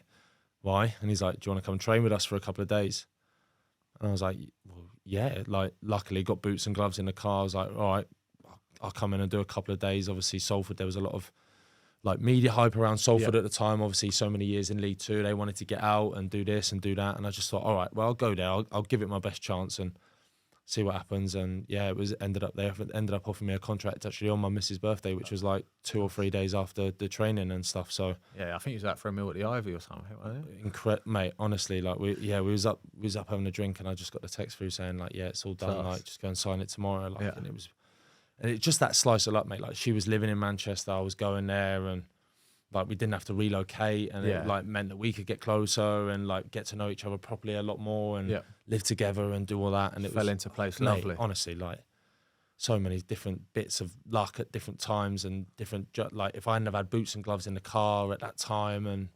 why? And he's like, do you want to come train with us for a couple of days? And I was like, well, yeah. Like, luckily got boots and gloves in the car. I was like, all right, I'll come in and do a couple of days. Obviously, Salford, there was a lot of like media hype around Salford at the time. Obviously, so many years in League Two, they wanted to get out and do this and do that. And I just thought, all right, well, I'll go there. I'll give it my best chance and see what happens. And yeah, they ended up offering me a contract actually on my missus' birthday, which was like 2 or 3 days after the training and stuff. So yeah, I think it was out for a meal at the Ivy or something, wasn't it? Mate, honestly, like we was up having a drink, and I just got the text through saying like, yeah, it's all done. Like, just go and sign it tomorrow. Like, and it just that slice of luck, mate. Like, she was living in Manchester, I was going there, and like, we didn't have to relocate, and it like meant that we could get closer and like get to know each other properly a lot more and live together and do all that. And it fell into place, lovely. Honestly, like, so many different bits of luck at different times and different, like, if I hadn't have had boots and gloves in the car at that time, and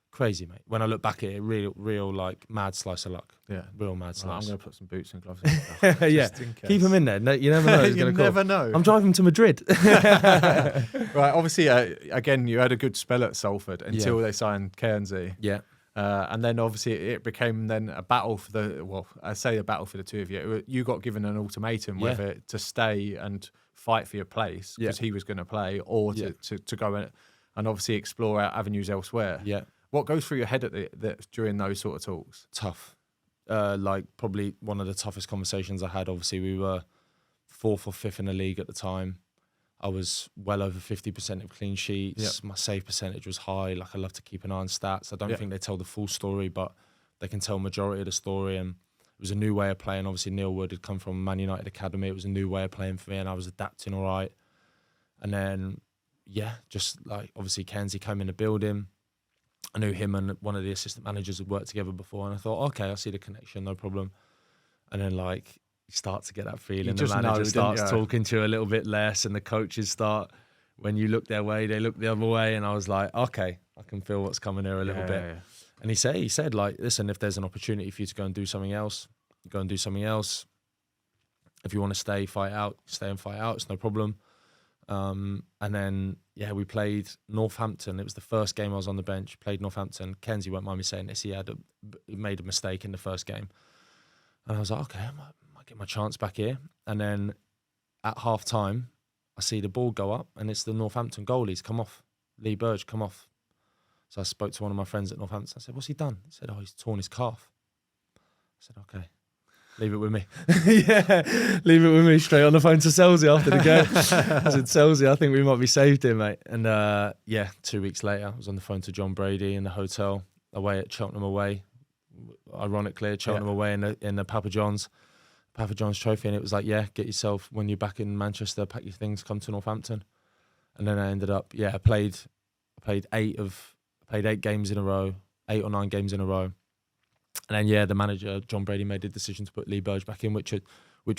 crazy, mate. When I look back at it, real like mad slice of luck. Yeah, real mad slice. I'm going to put some boots and gloves in. Yeah, keep them in there. No, you never know. You never know. I'm driving to Madrid. Right, obviously, again, you had a good spell at Salford until they signed Cairnsey. Yeah. And then obviously it became then a battle for a battle for the two of you. You got given an ultimatum whether to stay and fight for your place because he was going to play, or to go and obviously explore our avenues elsewhere. Yeah. What goes through your head during those sort of talks? Tough. Like, probably one of the toughest conversations I had. Obviously, we were 4th or 5th in the league at the time. I was well over 50% of clean sheets. My save percentage was high. Like, I love to keep an eye on stats. I don't think they tell the full story, but they can tell majority of the story. And it was a new way of playing. Obviously, Neil Wood had come from Man United Academy. It was a new way of playing for me, and I was adapting all right. And then, just like, obviously, Kenzie came in the building. I knew him and one of the assistant managers had worked together before, and I thought, okay, I see the connection, no problem. And then, like, you start to get that feeling. The manager starts talking to you a little bit less, and the coaches start, when you look their way, they look the other way. And I was like, okay, I can feel what's coming here a little bit. Yeah. And he said, like, listen, if there's an opportunity for you to go and do something else, go and do something else. If you want to stay, fight out, stay and fight out, it's no problem. And then, we played Northampton. It was the first game I was on the bench, played Northampton. Kenzie won't mind me saying this. He made a mistake in the first game. And I was like, okay, I might get my chance back here. And then at half time, I see the ball go up, and it's the Northampton goalies come off. Lee Burge come off. So I spoke to one of my friends at Northampton. I said, what's he done? He said, he's torn his calf. I said, okay. Leave it with me. Leave it with me. Straight on the phone to Selzy after the game. I said, Selzy, I think we might be saved here, mate. And 2 weeks later, I was on the phone to John Brady in the hotel away at Cheltenham away. Ironically, at Cheltenham away in the Papa John's trophy. And it was like, get yourself, when you're back in Manchester, pack your things, come to Northampton. And then I ended up, I played 8 games in a row, 8 or 9 games in a row. And then, the manager, John Brady, made the decision to put Lee Burge back in, which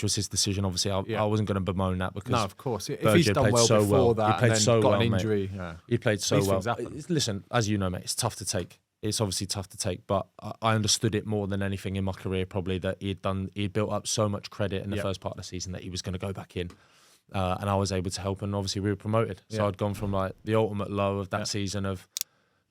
was his decision. Obviously, I wasn't going to bemoan that because... No, of course. If he's done well before that, he played so well, an injury. He played so well. Listen, as you know, mate, it's tough to take. It's obviously tough to take, but I understood it more than anything in my career, probably, that he'd built up so much credit in the first part of the season that he was going to go back in. and I was able to help, and obviously we were promoted. So I'd gone from like the ultimate low of that season of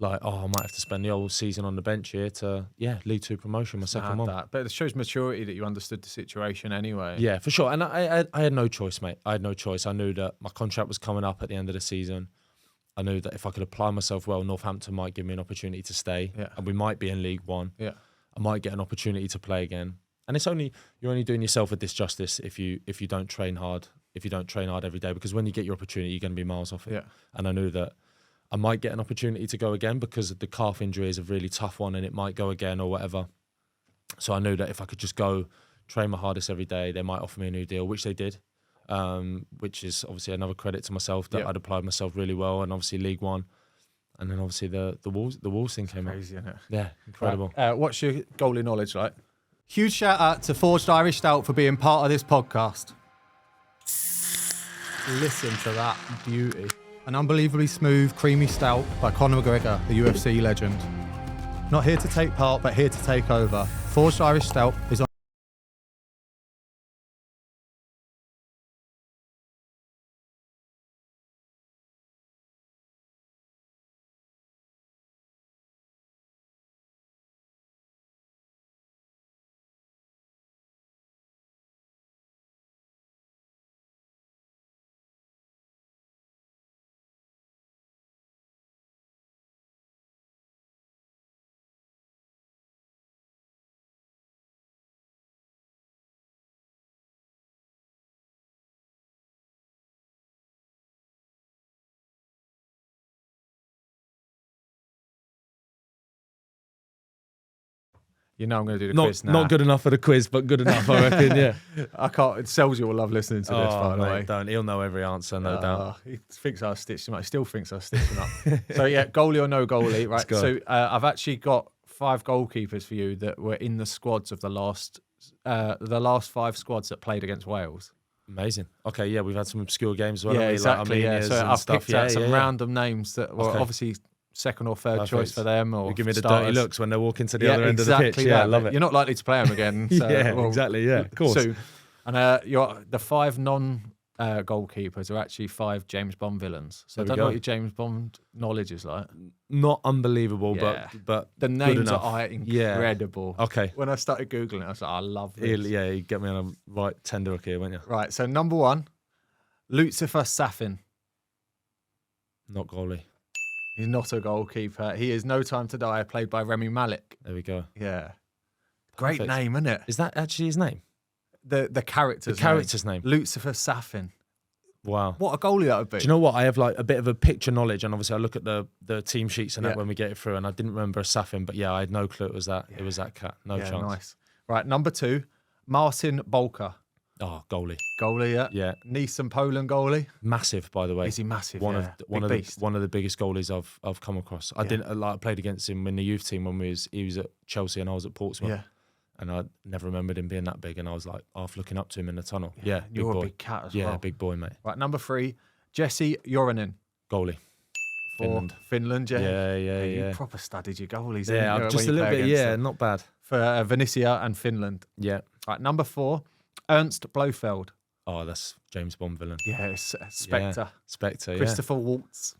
like, I might have to spend the whole season on the bench here to, lead to promotion my second one. But it shows maturity that you understood the situation anyway. Yeah, for sure. And I had no choice, mate. I had no choice. I knew that my contract was coming up at the end of the season. I knew that if I could apply myself well, Northampton might give me an opportunity to stay, and we might be in League One. Yeah, I might get an opportunity to play again. And you're only doing yourself a disjustice if you don't train hard. If you don't train hard every day, because when you get your opportunity, you're going to be miles off it. Yeah. And I knew that I might get an opportunity to go again because the calf injury is a really tough one and it might go again or whatever. So I knew that if I could just go train my hardest every day, they might offer me a new deal, which they did, which is obviously another credit to myself that I'd applied myself really well, and obviously League One. And then obviously the Wolves thing came crazy, isn't it? Yeah, incredible. Right. What's your goalie knowledge like? Huge shout out to Forged Irish Stout for being part of this podcast. Listen to that beauty. An unbelievably smooth, creamy stout by Conor McGregor, the UFC legend. Not here to take part, but here to take over. Forged Irish Stout is on. You know I'm going to do the quiz now. Not good enough for the quiz, but good enough, I reckon, yeah. I can't. Sells you will love listening to this, by the way. Don't. He'll know every answer, no doubt. He thinks I'll stitch him up. He still thinks I'll stitch him up. So, goalie or no goalie, right? So, I've actually got 5 goalkeepers for you that were in the squads of the last 5 squads that played against Wales. Amazing. Okay, yeah, we've had some obscure games as well. Yeah, exactly. Like so I've picked out some random names that were obviously second or third choice for them, or you give me the starters. dirty looks when they're walking to the other end of the pitch. Yeah, I love it. You're not likely to play them again. So, exactly. Yeah, of course. Soon. And the 5 goalkeepers are actually 5 James Bond villains. So I don't know what your James Bond knowledge is like. Not unbelievable, but the names are incredible. Yeah. Okay. When I started Googling it, I was like, I love this. Yeah, you get me on a right tender hook here, won't you? Right, so number 1, Lucifer Safin. Not goalie. He's not a goalkeeper. He is No Time to Die, played by Remy Malek. There we go. Yeah. Great name, isn't it? Is that actually his name? The character's name. Lucifer Safin. Wow. What a goalie that would be. Do you know what? I have like a bit of a picture knowledge, and obviously I look at the team sheets and that when we get it through, and I didn't remember a Safin, but I had no clue it was that. Yeah. It was that cat. No chance. Nice. Right, number 2, Martin Bolka. Oh, goalie. Goalie, yeah. Yeah. Nice and Poland goalie. Massive, by the way. Is he massive? One of the biggest goalies I've come across. I played against him in the youth team when he was at Chelsea and I was at Portsmouth. Yeah. And I never remembered him being that big, and I was like half looking up to him in the tunnel. Yeah, big you're boy. a big cat as well. Yeah, big boy, mate. Right, number 3, Jesse Joronen. Goalie. Finland, yeah. Yeah. You proper studied your goalies. Yeah, just a little bit. Yeah, not bad. For Venetia and Finland. Yeah. Right, number 4, Ernst Blofeld. Oh, that's James Bond villain. Yeah, it's Spectre. Yeah. Spectre, Christopher Waltz.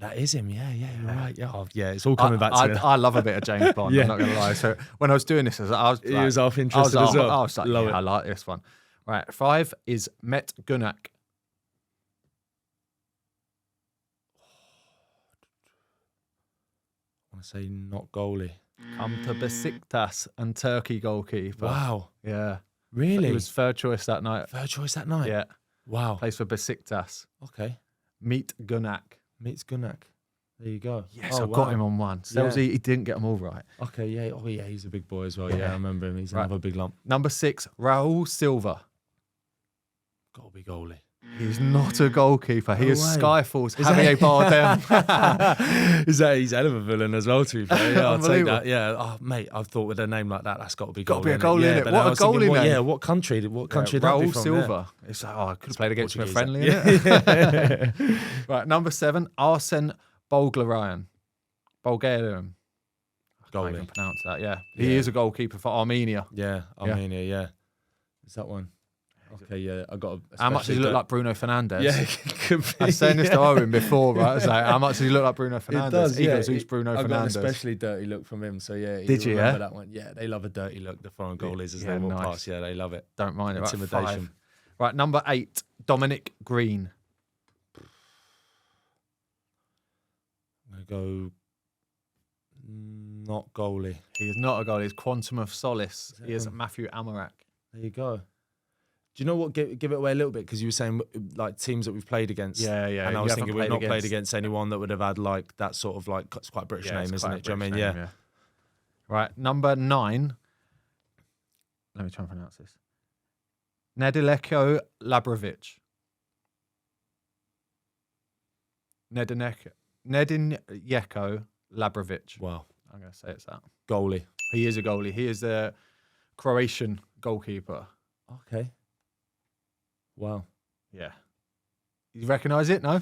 That is him, yeah, you're right. Yeah, it's all coming back to me. I love a bit of James Bond, I'm not going to lie. So when I was doing this, I was half interested as well. I was like, I like this one. Right, 5 is Met Gunak. I want to say not goalie. Come to Besiktas and Turkey goalkeeper. Wow. Yeah. Really? He was third choice that night. Third choice that night? Yeah. Wow. Plays for Besiktas. Okay. Meet Gunak. Meets Gunak. There you go. Yes, I got him on one. He didn't get them all right. Okay, yeah. Oh, yeah, he's a big boy as well. Yeah, I remember him. He's another big lump. Number 6, Raul Silva. Got to be goalie. He's not a goalkeeper. He is Skyfall's Javier Bardem. He's hell of a villain as well, to be fair. Yeah, I'll take that. Yeah. Oh, mate, I've thought with a name like that, that's got to be goalie. Got to be a goalie, innit? What a goalie name. Yeah, what country would that be from? Silva. It's like, I could have played against him in a friendly, innit? Right, number 7, Arsen Bulgarian. Bulgarian. I can't even pronounce that, He is a goalkeeper for Armenia. Yeah, Armenia, yeah. Is that one? Okay, yeah, I got. How much does he look like Bruno Fernandes? Yeah, could be, I was saying this to Owen before, right? I was like, how much does he look like Bruno Fernandes? It does, He yeah. goes, who's Bruno I Fernandes? got an especially dirty look from him, so yeah. Did you? Remember that one? Yeah, they love a dirty look. The foreign goalies as they walk past. Yeah, they love it. Don't mind it. Intimidation. Right, 5. Right, number 8, Dominic Green. I'm gonna go. Not goalie. He is not a goalie. He's Quantum of Solace. He is Matthew Amarak. There you go. Do you know what? Give it away a little bit because you were saying like teams that we've played against. Yeah. And I was thinking we've not played against anyone that would have had like that sort of like it's quite a British name, isn't it? Do you know what I mean? Yeah. Right, number 9. Let me try and pronounce this. Nedeljko Labrovic. Nedeljko Labrovic. Wow. I'm going to say it's that. Goalie. He is a goalie. He is the Croatian goalkeeper. Okay. Wow. Yeah. You recognise it? No?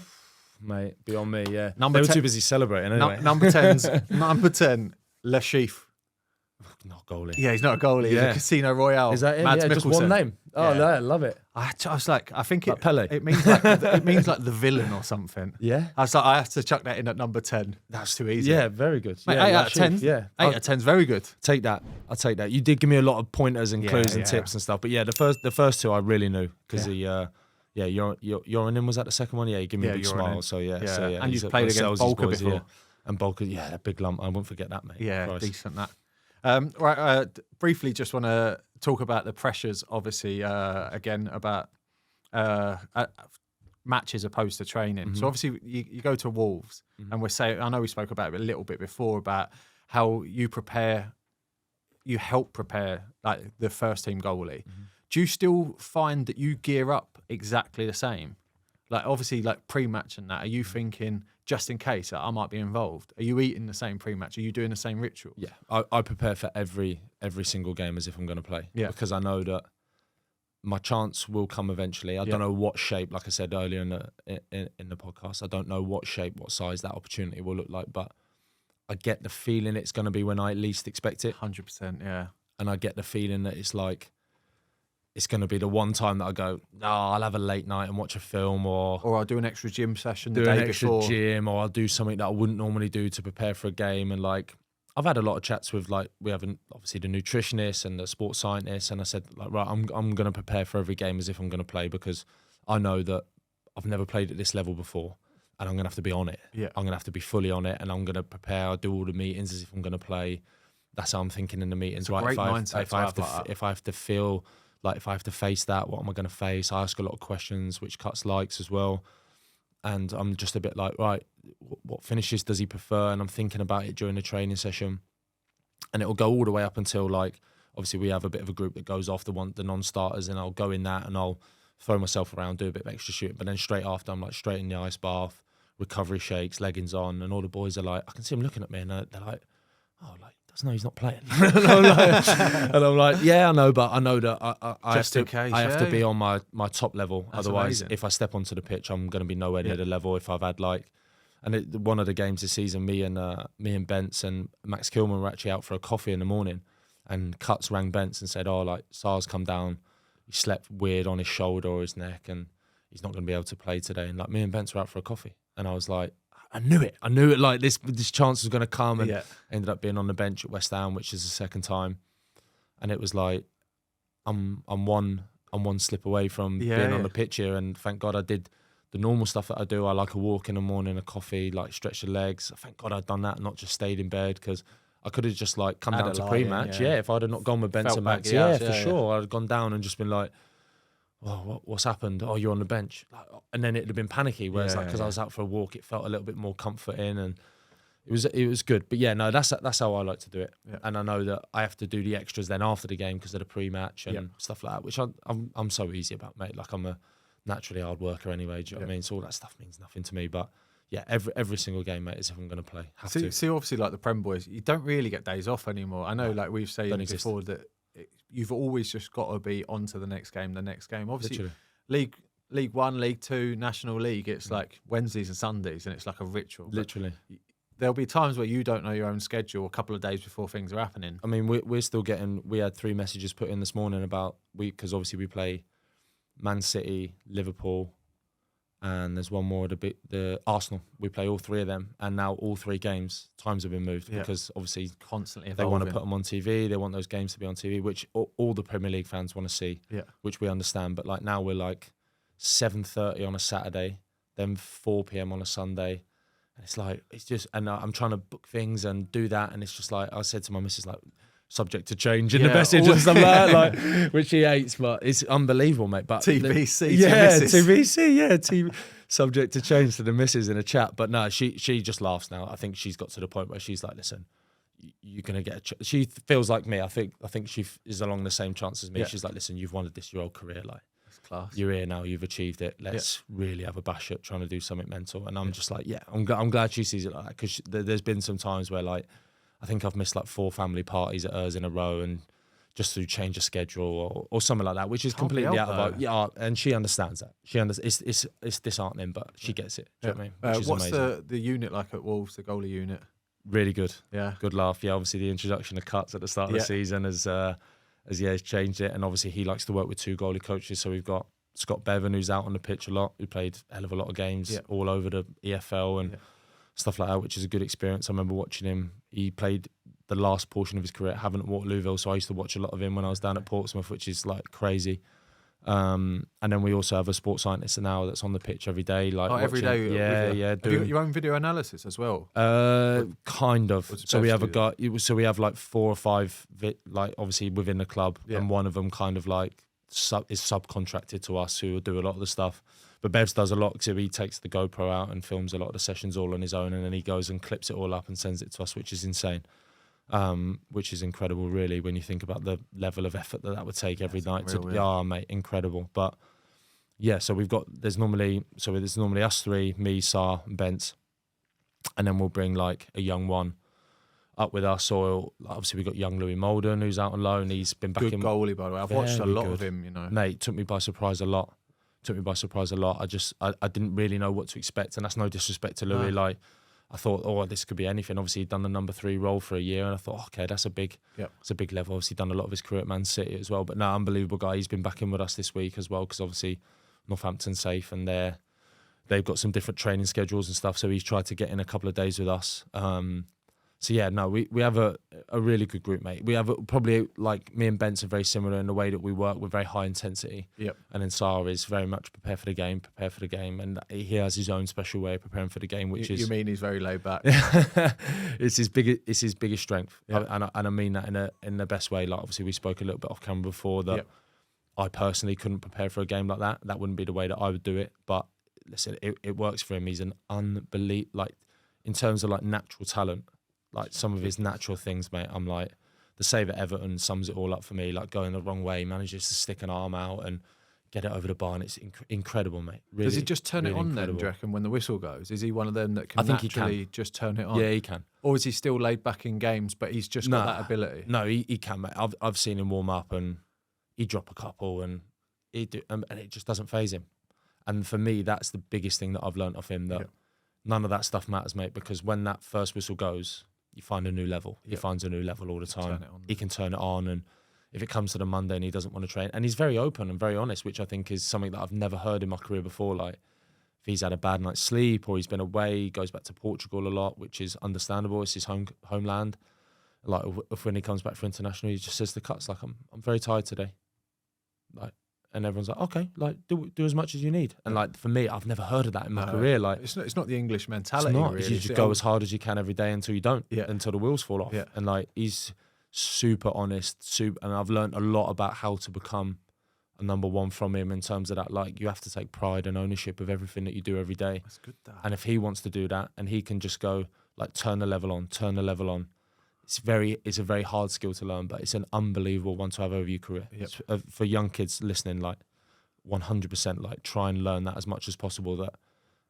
Mate, beyond me, yeah. Number they were 10 too busy celebrating anyway. Number 10, Le Chiffre. Not goalie. Yeah, he's not a goalie. Yeah. He's a Casino Royale. Is that him? Mads Yeah, just Mikkelsen. one name. Oh, Yeah. I love it. I was like, I think Like Pele. it means like the villain or something. Yeah. I was like, I have to chuck that in at number 10. That's too easy. Yeah, very good. Mate, yeah, 8 out of 10. Yeah. 8 out of 10 is very good. Take that. I'll take that. You did give me a lot of pointers and clues and yeah. tips and stuff. But yeah, the first two I really knew because Yoranin was that the second one? Yeah, you give me a big Yoranin. smile. So yeah. And he's you've played against Bolka boys, before. Yeah. And Bolka, yeah, that big lump. I won't forget that, mate. Yeah, Christ. decent that. Briefly, just want to talk about the pressures, obviously, again, about matches opposed to training. So obviously, you go to Wolves, and we're saying, I know we spoke about it a little bit before, about how you help prepare like the first team goalie. Do you still find that you gear up exactly the same? Like obviously, like pre-match and that, are you thinking just in case I might be involved? Are you eating the same pre-match? Are you doing the same ritual? Yeah, I prepare for every single game as if I'm going to play. Yeah, because I know that my chance will come eventually. I don't know what shape, like I said earlier in the podcast, I don't know what shape, what size that opportunity will look like, but I get the feeling it's going to be when I least expect it. 100%, yeah. And I get the feeling that it's like, it's going to be the one time that I go, I'll have a late night and watch a film or I'll do an extra gym session the do day an extra before. gym, or I'll do something that I wouldn't normally do to prepare for a game. And like, I've had a lot of chats with like, we have obviously the nutritionist and the sports scientist. And I said like, right, I'm going to prepare for every game as if I'm going to play because I know that I've never played at this level before and I'm going to have to be on it. Yeah. I'm going to have to be fully on it and I'm going to prepare. I'll do all the meetings as if I'm going to play. That's how I'm thinking in the meetings. It's a great mindset if I have to feel like if I have to face that, what am I going to face? I ask a lot of questions, which Cuts likes as well. And I'm just a bit like, right, what finishes does he prefer? And I'm thinking about it during the training session. And it'll go all the way up until like, obviously we have a bit of a group that goes off the non-starters and I'll go in that and I'll throw myself around, do a bit of extra shooting. But then straight after, I'm like straight in the ice bath, recovery shakes, leggings on. And all the boys are like, I can see them looking at me and they're like, oh, like, no, he's not playing. and I'm like, yeah, I know, but I know that I have to be on my top level. That's Otherwise, amazing. if I step onto the pitch, I'm going to be nowhere near the level. If I've had like, one of the games this season, me and Bence and Max Kilman were actually out for a coffee in the morning, and Cuts rang Bence and said, oh, like SARS come down, he slept weird on his shoulder or his neck, and he's not going to be able to play today. And like me and Bence were out for a coffee, and I was like, I knew it. Like this chance was going to come, and ended up being on the bench at West Ham, which is the second time. And it was like, I'm one slip away from being on the pitch here, and thank God I did the normal stuff that I do. I like a walk in the morning, a coffee, like stretch the legs. Thank God I'd done that, and not just stayed in bed, because I could have just like come down to pre-match. If I'd have not gone with Benson Max, for sure, I'd have gone down and just been like, oh, what's happened? Oh, you're on the bench. And then it'd have been panicky, whereas because I was out for a walk, it felt a little bit more comforting, and it was good. But yeah, no, that's how I like to do it. Yeah. And I know that I have to do the extras then after the game because of the pre-match and stuff like that, which I'm so easy about, mate. Like I'm a naturally hard worker anyway. Do you know what I mean? So all that stuff means nothing to me. But yeah, every single game, mate, is if I'm going to play. See, obviously, like the Prem boys, you don't really get days off anymore. I know, like we've said before, that you've always just got to be on to the next game. Obviously, literally. League One, League Two, National League, it's like Wednesdays and Sundays, and it's like a ritual. Literally. But there'll be times where you don't know your own schedule a couple of days before things are happening. I mean, we're still getting. We had 3 messages put in this morning about because obviously we play Man City, Liverpool, and there's one more, the Arsenal. We play all 3 of them, and now all 3 games, times have been moved because obviously constantly they want to put them on TV. They want those games to be on TV, which all the Premier League fans want to see, which we understand. But like now we're like 7:30 on a Saturday, then 4 p.m. on a Sunday. And it's like, it's just, and I'm trying to book things and do that. And it's just like, I said to my missus, like, subject to change in the message and stuff like that, like, which she hates, but it's unbelievable, mate. But TBC, TBC, subject to change to the missus in a chat. But no, she just laughs now. I think she's got to the point where she's like, listen, you're gonna get. She feels like me. I think she is along the same chance as me. She's like, listen, you've wanted this your whole career, like. Class. You're here now, you've achieved it. Let's really have a bash at trying to do something mental. And I'm just like, I'm glad she sees it like that, because there's been some times where, like, I think I've missed like 4 family parties at hers in a row, and just to change a schedule or something like that, which is completely out of our, and she understands that. She understands it's disheartening, but she gets it. Do you know what I mean? What's the unit like at Wolves, the goalie unit? Really good. Yeah. Good laugh. Yeah, obviously the introduction of cuts at the start of the season has changed it, and obviously he likes to work with 2 goalie coaches. So we've got Scott Bevan, who's out on the pitch a lot, who played a hell of a lot of games all over the EFL and stuff like that, which is a good experience. I remember watching him. He played the last portion of his career at Havant at Waterlooville, so I used to watch a lot of him when I was down at Portsmouth, which is like crazy. And then we also have a sports scientist now that's on the pitch every day. Like every day? Yeah. Have you got your own video analysis as well? Kind of. So we have a guy. So we have like 4 or 5, like obviously within the club, and one of them kind of like is subcontracted to us, who will do a lot of the stuff. But Bevs does a lot, so he takes the GoPro out and films a lot of the sessions all on his own, and then he goes and clips it all up and sends it to us, which is insane. Which is incredible, really, when you think about the level of effort that would take every night. Mate, incredible. But yeah, so there's normally us 3, me, Sar, and Bence, and then we'll bring like a young one up with us, or obviously we've got young Louis Molden, who's out on loan. He's been back in. Good goalie, by the way. I've watched a lot of him, you know. Mate, took me by surprise a lot. I didn't really know what to expect, and that's no disrespect to Louis. Like, I thought, this could be anything. Obviously, he'd done the number 3 role for a year, and I thought, okay, that's a big level. Obviously, done a lot of his career at Man City as well. But no, unbelievable guy. He's been back in with us this week as well, because obviously Northampton's safe, and they've got some different training schedules and stuff. So he's tried to get in a couple of days with us. So yeah, no, we have a really good group, mate. We have probably, like, me and Bence are very similar in the way that we work. We're very high intensity. Yep. And then Sarah is very much prepare for the game. And he has his own special way of preparing for the game, which is... You mean he's very laid back? It's his biggest strength. Yep. And I mean that in the best way. Like, obviously we spoke a little bit off camera before that I personally couldn't prepare for a game like that. That wouldn't be the way that I would do it. But listen, it works for him. He's an unbelievable, like, in terms of like natural talent, like some of his natural things, mate, I'm like, the save at Everton sums it all up for me. Like, going the wrong way, manages to stick an arm out and get it over the bar, and it's incredible, mate. Really, does he just turn it on incredible. then, do you reckon, when the whistle goes? Is he one of them that can naturally just turn it on? Yeah, he can. Or is he still laid back in games, but he's just got that ability? No, he can, mate. I've seen him warm up, and he drop a couple, and and it just doesn't faze him. And for me, that's the biggest thing that I've learnt off him, that none of that stuff matters, mate, because when that first whistle goes, you find a new level. He finds a new level all the time. He can turn it on, and if it comes to the Monday and he doesn't want to train, and he's very open and very honest, which I think is something that I've never heard in my career before. Like, if he's had a bad night's sleep or he's been away, he goes back to Portugal a lot, which is understandable. It's his homeland. Like, if when he comes back for international, he just says to cuts, like, I'm very tired today. Like, and everyone's like, okay, like, do as much as you need. And like, for me, I've never heard of that in my career. Like, it's not the English mentality. It's not. Really. You just go as hard as you can every day until you don't, Yeah. until the wheels fall off. Yeah. And like, he's super honest, and I've learned a lot about how to become a number 1 from him, in terms of that. Like, you have to take pride and ownership of everything that you do every day. That's good, that. And if he wants to do that, and he can just go, like, turn the level on. It's a very hard skill to learn, but it's an unbelievable one to have over your career. Yep. For young kids listening, like, 100%, like, try and learn that as much as possible, that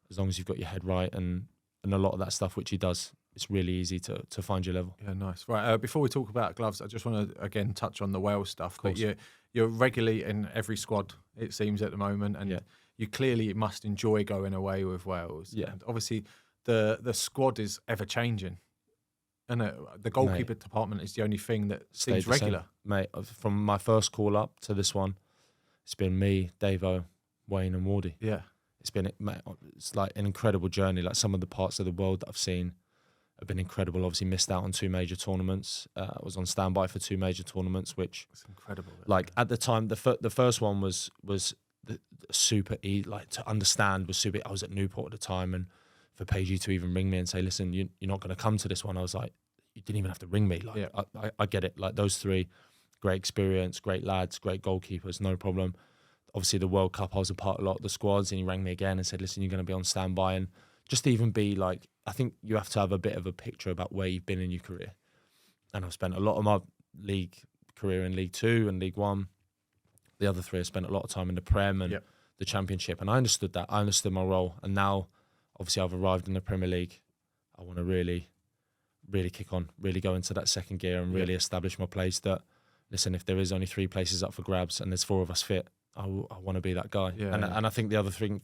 as long as you've got your head right and a lot of that stuff, which he does, it's really easy to find your level. Yeah, nice. Right, before we talk about gloves, I just want to, again, touch on the Wales stuff. But you're regularly in every squad, it seems, at the moment, and you clearly must enjoy going away with Wales. Yeah. And obviously, the squad is ever-changing. And the goalkeeper department is the only thing that seems regular. Mate, from my first call up to this one, it's been me, Davo, Wayne, and Wardy. Yeah. It's like an incredible journey. Like some of the parts of the world that I've seen have been incredible. Obviously missed out on 2 major tournaments. I was on standby for 2 major tournaments, which it's incredible. Like at the time, the first one was the super easy, like to understand was super. I was at Newport at the time, and for Paige to even ring me and say, "Listen, you're not going to come to this one," I was like, "You didn't even have to ring me." Like, yeah. I get it. Like those 3, great experience, great lads, great goalkeepers, no problem. Obviously, the World Cup, I was a part of a lot of the squads, and he rang me again and said, "Listen, you're going to be on standby," and just to even be like, I think you have to have a bit of a picture about where you've been in your career. And I've spent a lot of my league career in League 2 and League 1. The other 3 I spent a lot of time in the Prem and the Championship, and I understood that. I understood my role, and now, obviously, I've arrived in the Premier League. I want to really, really kick on, really go into that second gear and really establish my place. That, listen, if there is only 3 places up for grabs and there's 4 of us fit, I want to be that guy. Yeah, and I think the other 3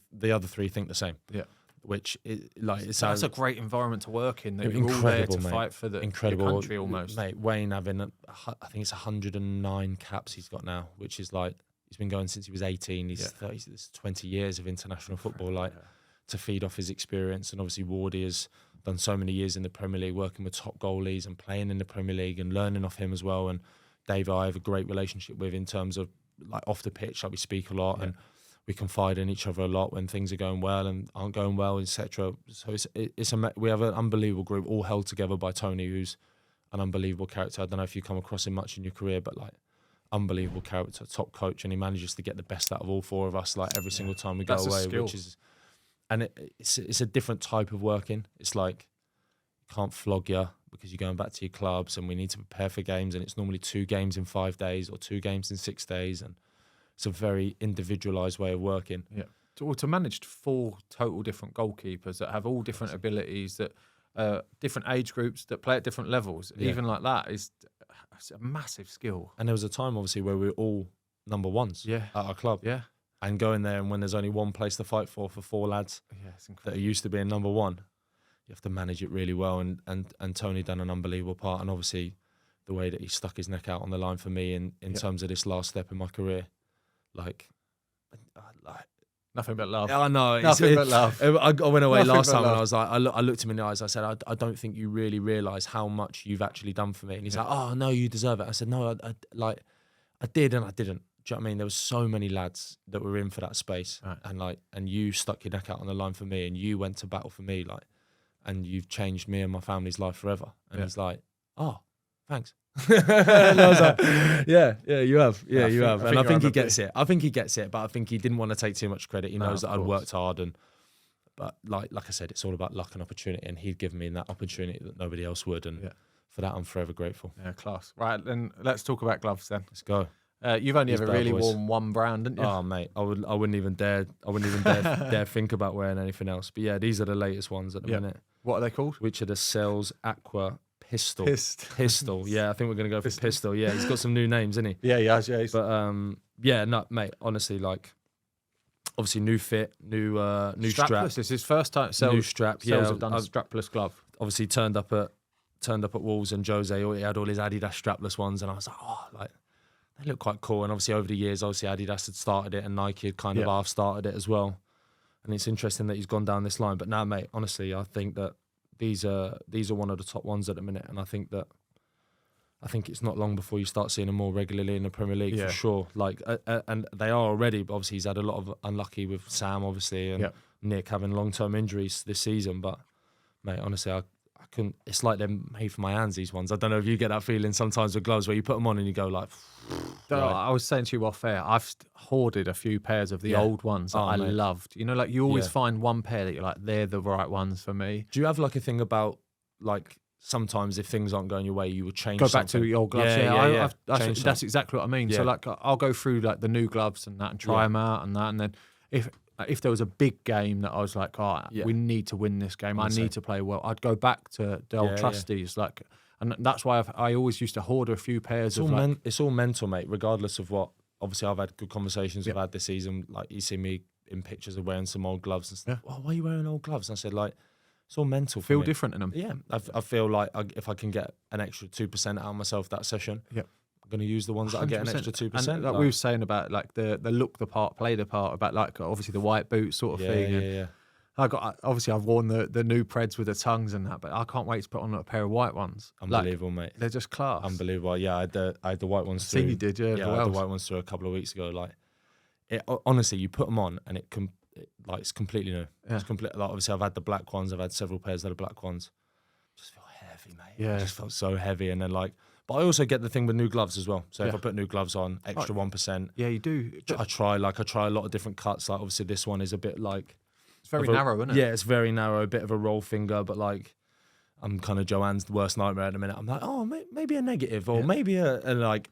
think the same. Yeah. Which is like that's a great environment to work in. That you're all there to fight for the country almost. Mate, Wayne having I think it's 109 caps he's got now, which is like he's been going since he was 18. He's 30. There's 20 years of international football, like to feed off his experience. And obviously Wardy has done so many years in the Premier League, working with top goalies and playing in the Premier League and learning off him as well. And Dave, I have a great relationship with in terms of like off the pitch, like we speak a lot and we confide in each other a lot when things are going well and aren't going well, etc. So we have an unbelievable group, all held together by Tony, who's an unbelievable character. I don't know if you come across him much in your career, but like unbelievable character, top coach, and he manages to get the best out of all 4 of us, like every single time we go away, which is, and it's a different type of working. It's like can't flog you because you're going back to your clubs, and we need to prepare for games, and it's normally 2 games in 5 days or 2 games in 6 days, and it's a very individualised way of working. Yeah. To manage 4 total different goalkeepers that have all different abilities, that different age groups, that play at different levels, even like that, it's a massive skill. And there was a time, obviously, where we were all number 1s at our club. Yeah. And going there, and when there's only one place to fight for 4 lads that are used to being number 1, you have to manage it really well. And Tony done an unbelievable part. And obviously, the way that he stuck his neck out on the line for me in terms of this last step in my career. Like nothing but love. I know. Nothing but love. I went away last time and I was like, I looked him in the eyes. I said, I don't think you really realise how much you've actually done for me. And he's like, oh no, you deserve it. I said, no, I did and I didn't. Do you know what I mean? There was so many lads that were in for that space, and you stuck your neck out on the line for me, and you went to battle for me, and you've changed me and my family's life forever. And he's like, oh, thanks. And I was like, yeah, you have. Yeah, you have. And I think he gets it. I think he gets it, but I think he didn't want to take too much credit. He knows that I'd worked hard, but like I said, it's all about luck and opportunity, and he'd given me that opportunity that nobody else would, and for that I'm forever grateful. Yeah, class. Right, then let's talk about gloves then. Let's go. You've only ever really worn one brand, didn't you? Oh mate, I wouldn't even dare dare think about wearing anything else. But yeah, these are the latest ones at the minute. What are they called? Which are the Cells Aqua Pistol. Pistol. Yeah, I think we're going to go for Pistol. Yeah, he's got some new names, isn't he? Yeah, he has. Yeah, but no, mate. Honestly, like, obviously, new fit, new strap. This is his first time. New strap. Cells have done a strapless glove. Obviously, turned up at Wolves, and Jose, he had all his Adidas strapless ones, and I was like, oh, like they look quite cool. And obviously, over the years, Adidas had started it, and Nike had kind of half started it as well. And it's interesting that he's gone down this line. But now, mate, honestly, I think that these are one of the top ones at the minute, and I think it's not long before you start seeing them more regularly in the Premier League for sure. Like, and they are already. But obviously, he's had a lot of unlucky with Sam, obviously, and Nick having long-term injuries this season. But mate, honestly, I couldn't. It's like they're made for my hands. These ones. I don't know if you get that feeling sometimes with gloves where you put them on and you go like. I was saying to you off air, I've hoarded a few pairs of the old ones that I loved. You know, like you always find one pair that you're like, they're the right ones for me. Do you have like a thing about like sometimes if things aren't going your way, you would change go something? Back to your old gloves? That's exactly what I mean. So like I'll go through like the new gloves and that and try them out and that, and then if there was a big game that I was like, we need to win this game, I need to play well, I'd go back to the old trusties like. And that's why I always used to hoard a few pairs it's all mental, mate, regardless of what. Obviously, I've had good conversations we've had this season. Like, you see me in pictures of wearing some old gloves and stuff. Why are you wearing old gloves? And I said, like, it's all mental for me. Feel different in them. Yeah. I feel like if I can get an extra 2% out of myself that session, I'm going to use the ones that I get an 100%. extra 2%. And like we were saying about like the look the part, play the part, about like obviously the white boots sort of thing. Yeah. I've worn the new Preds with the tongues and that, but I can't wait to put on a pair of white ones. Unbelievable, mate. They're just class. Unbelievable. Yeah, I had the white ones Seen through. you did, yeah. Yeah, I had the white ones through a couple of weeks ago. Like, honestly, you put them on and it's completely new. Yeah. It's completely, like, obviously I've had the black ones. I've had several pairs of the black ones. Just feel heavy, mate. Yeah. It just felt so heavy. And then but I also get the thing with new gloves as well. So if I put new gloves on, extra 1%. Yeah, you do. I try a lot of different cuts. Like obviously this one is a bit like, It's very narrow, isn't it? yeah, it's very narrow, a bit of a roll finger, but like I'm kind of Joanne's worst nightmare at the minute. I'm like, oh, maybe a negative, or maybe I've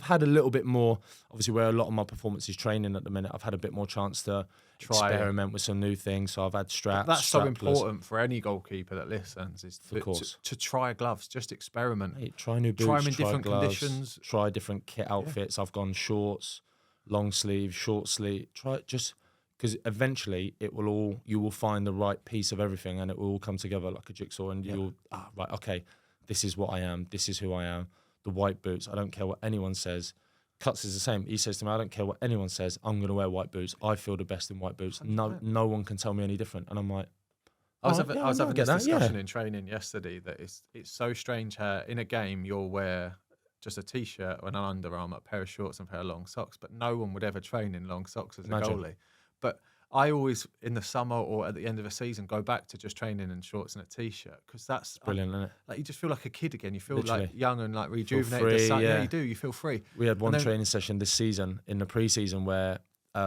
had a little bit more. Obviously, where a lot of my performance is training at the minute, I've had a bit more chance to experiment with some new things. So I've had straps. But that's so strapless. important for any goalkeeper that listens, is to try gloves, just experiment. Mate, try new boots, try them in different gloves, conditions. try different kit outfits. I've gone shorts, long sleeve, short sleeve. Try it just. Because eventually you will find the right piece of everything, and it will all come together like a jigsaw, and you'll, right, okay, this is what I am, this is who I am. The white boots, I don't care what anyone says. Cuts is the same. He says to me, I don't care what anyone says, I'm going to wear white boots. I feel the best in white boots. 100%. No one can tell me any different. And I'm like, I was having this discussion in training yesterday that it's so strange how in a game you'll wear just a T-shirt and an Under Armour, a pair of shorts and a pair of long socks, but no one would ever train in long socks as a goalie. But I always, in the summer or at the end of a season, go back to just training in shorts and a T-shirt, because that's brilliant, isn't it? Like you just feel like a kid again. You feel Literally. like young and like rejuvenated. Free, yeah, you do. You feel free. We had one training session this season in the pre-season where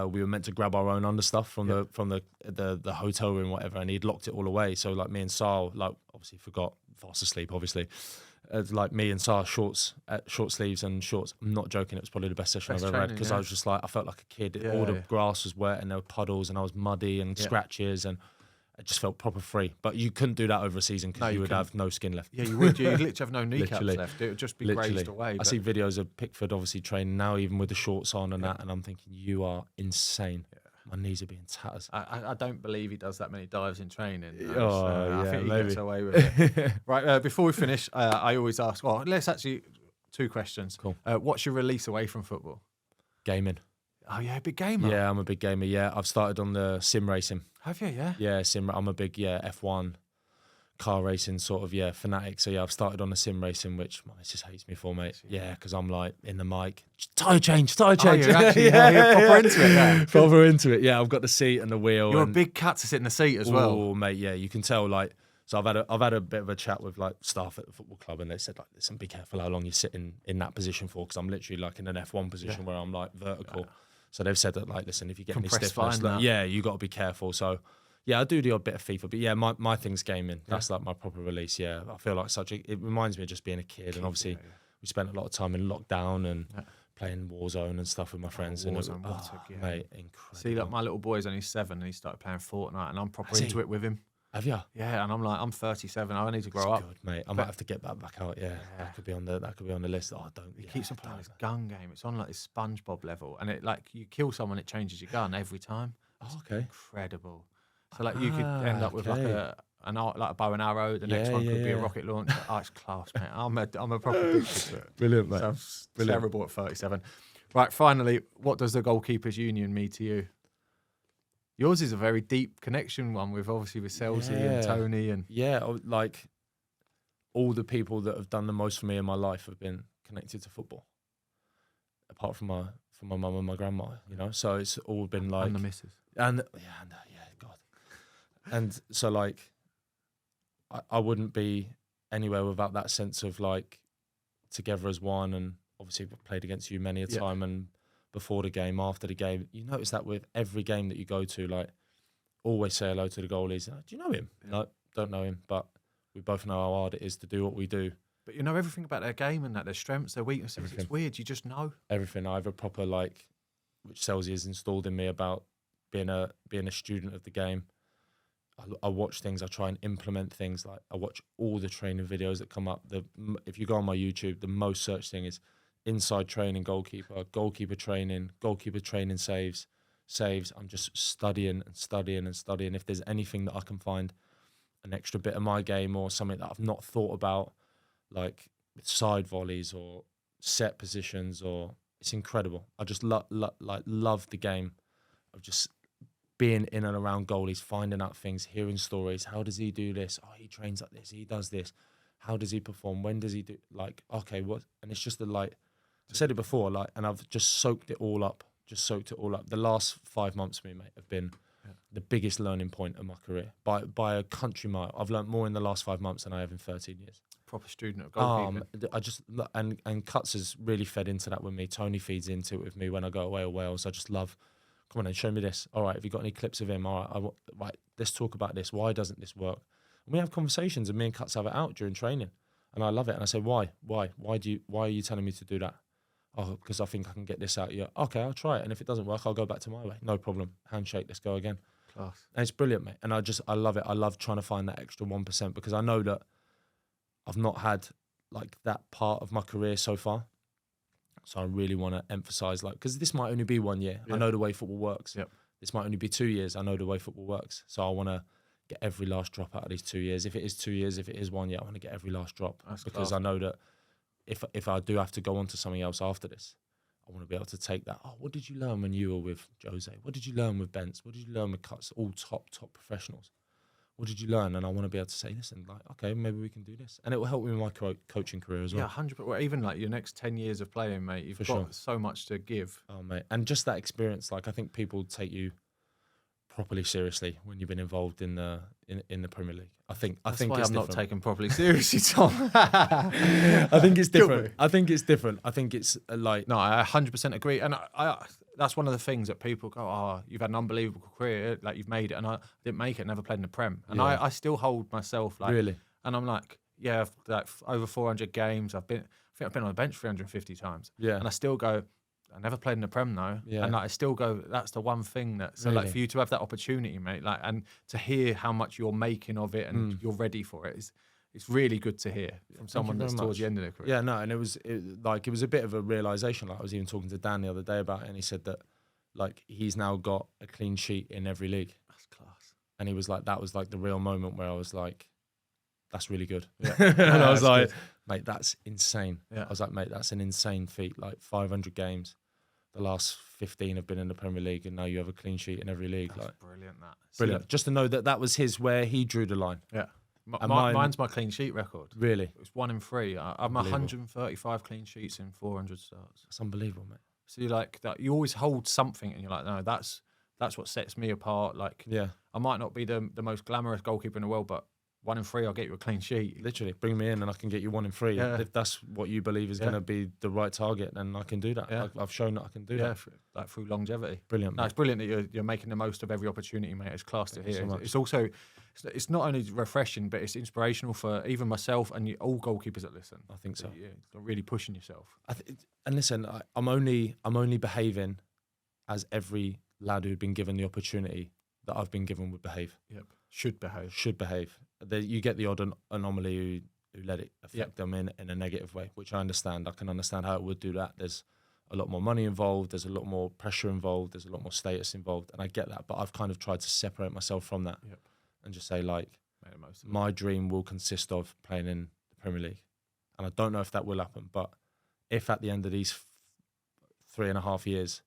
we were meant to grab our own understuff from the hotel room, whatever, and he'd locked it all away. So like me and Sal, like obviously forgot, fast asleep, obviously. Like me and Sal, short sleeves and shorts. I'm not joking. It was probably the best session I've ever had, because I was just like, I felt like a kid. Yeah, all the grass was wet and there were puddles and I was muddy and scratches, and it just felt proper free. But you couldn't do that over a season, because you would have no skin left. Yeah, you would. You'd literally have no kneecaps left. It would just be grazed away. I see videos of Pickford obviously training now, even with the shorts on and that, and I'm thinking, you are insane. Yeah. My knees are being tatters. I don't believe he does that many dives in training. I think he maybe gets away with it. Right, before we finish, I always ask, well, let's actually, 2 questions. Cool. What's your release away from football? Gaming. Oh, yeah, big gamer. Yeah, I'm a big gamer. Yeah, I've started on the sim racing. Have you, yeah? Yeah, I'm a big, F1 car racing sort of, fanatic. So, I've started on the sim racing, which my missus hates me for, mate. Yeah, because I'm like in the mic, tyre change. Oh, you're actually proper into it, yeah. Proper into it, yeah. I've got the seat and the wheel. You're a big cat to sit in the seat as well. Oh, mate, yeah. You can tell, like, so I've had a bit of a chat with, like, staff at the football club, and they said, like, listen, be careful how long you're sitting in that position for, because I'm literally, like, in an F1 position where I'm, like, vertical. Yeah. So they've said that, like, listen, if you get any stiffness, like, you got to be careful. So, yeah, I do the odd bit of FIFA, but yeah, my thing's gaming. That's like my proper release. Yeah, I feel like it reminds me of just being a kid, and obviously we spent a lot of time in lockdown and playing Warzone and stuff with my friends. Warzone, mate, incredible. See, like my little boy's only 7 and he started playing Fortnite, and I'm proper into it with him. Have you? Yeah, and I'm like, I'm 37. I need to grow up. Good, mate. I might have to get that back out. Yeah, that could be on the list. Oh, don't. He keeps on playing this gun game. It's on like this SpongeBob level, and it like you kill someone, it changes your gun every time. Oh, okay. Incredible. So like you could end up with like a bow and arrow. The next one could be a rocket launcher. Oh, it's class, mate. I'm a proper big to it. Brilliant, mate. Sounds terrible at 37. Right, finally, what does the Goalkeepers Union mean to you? Yours is a very deep connection one with Seli and Tony and like all the people that have done the most for me in my life have been connected to football. Apart from my mum and my grandma, you know. So it's all been like and the missus. God. And so like I wouldn't be anywhere without that sense of like together as one, and obviously I've played against you many a time, and before the game, after the game, you notice that with every game that you go to, like always say hello to the goalies. Do you know him? No, don't know him, but we both know how hard it is to do what we do. But you know everything about their game and that, their strengths, their weaknesses. Everything. It's weird. You just know everything. I have a proper like, which Seli has installed in me about being a student of the game. I watch things. I try and implement things. Like I watch all the training videos that come up. If you go on my YouTube, the most searched thing is inside training goalkeeper training saves. I'm just studying. If there's anything that I can find an extra bit of my game or something that I've not thought about, like with side volleys or set positions, or it's incredible. I just love the game of just being in and around goalies, finding out things, hearing stories. How does he do this? Oh, he trains like this. He does this. How does he perform? When does he do? Like, okay, what? And it's just I said it before, and I've just soaked it all up. The last 5 months for me, mate, have been the biggest learning point of my career by a country mile. I've learned more in the last 5 months than I have in 13 years. Proper student of goalkeeping. I just and Cuts has really fed into that with me. Tony feeds into it with me when I go away to Wales. I just love. Come on, and show me this. All right, have you got any clips of him? All right, right. Let's talk about this. Why doesn't this work? And we have conversations, and me and Cuts have it out during training, and I love it. And I say, why? Why are you telling me to do that? Oh, because I think I can get this out of you. Okay, I'll try it, and if it doesn't work, I'll go back to my way. No problem. Handshake. Let's go again. Class. And it's brilliant, mate. And I love it. I love trying to find that extra 1% because I know that I've not had that part of my career so far. So I really want to emphasise, because this might only be 1 year. Yeah. I know the way football works. Yep. This might only be 2 years. I know the way football works. So I want to get every last drop out of these 2 years. If it is 2 years, if it is 1 year, I want to get every last drop. That's because class. I know that if I do have to go on to something else after this, I want to be able to take that. Oh, what did you learn when you were with Jose? What did you learn with Bence? What did you learn with Cuts? All top professionals. What did you learn? And I want to be able to say, listen, okay, maybe we can do this. And it will help me with my coaching career as well. Yeah, 100%. Well, even your next 10 years of playing, mate, you've got so much to give. Oh, mate. And just that experience, I think people take you properly seriously when you've been involved in the Premier League. I think why it's I'm different. not taken properly seriously, Tom. I think it's different. I think it's No, I 100% agree. And I that's one of the things that people go, oh, you've had an unbelievable career, you've made it. And I didn't make it, never played in the Prem. And I still hold myself really. And I'm yeah, over 400 games. I think I've been on the bench 350 times. Yeah. And I still go, I never played in the Prem though. Yeah. And I still go, that's the one thing that, so really? For you to have that opportunity, mate, and to hear how much you're making of it and you're ready for it, it's really good to hear from someone that's towards the end of their career. Yeah, no, and it was a bit of a realisation. I was even talking to Dan the other day about it, and he said that he's now got a clean sheet in every league. That's class. And he was that was the real moment where I was that's really good. Yeah. And I was good. mate, that's insane. Yeah. I was mate, that's an insane feat. 500 games. The last 15 have been in the Premier League, and now you have a clean sheet in every league. That's brilliant. Brilliant. Just to know that was where he drew the line. Yeah. Mine's my clean sheet record. Really? It was 1 in 3. I'm 135 clean sheets in 400 starts. That's unbelievable, mate. So you're that. You always hold something, and you're no, that's what sets me apart. Yeah, I might not be the most glamorous goalkeeper in the world, but 1 in 3, I'll get you a clean sheet. Literally, bring me in and I can get you 1 in 3. Yeah. If that's what you believe is going to be the right target, then I can do that. Yeah. I've shown that I can do that. Through longevity. Brilliant. No, it's brilliant that you're making the most of every opportunity, mate. It's class to hear. So it's also, it's not only refreshing, but it's inspirational for even myself and all goalkeepers that listen. I think so. You're really pushing yourself. And listen, I'm only behaving as every lad who'd been given the opportunity that I've been given would behave. Yep. Should behave. You get the odd anomaly who let it affect them in a negative way, which I understand. I can understand how it would do that. There's a lot more money involved. There's a lot more pressure involved. There's a lot more status involved, and I get that. But I've kind of tried to separate myself from that and just say, my dream will consist of playing in the Premier League. And I don't know if that will happen, but if at the end of these 3.5 years,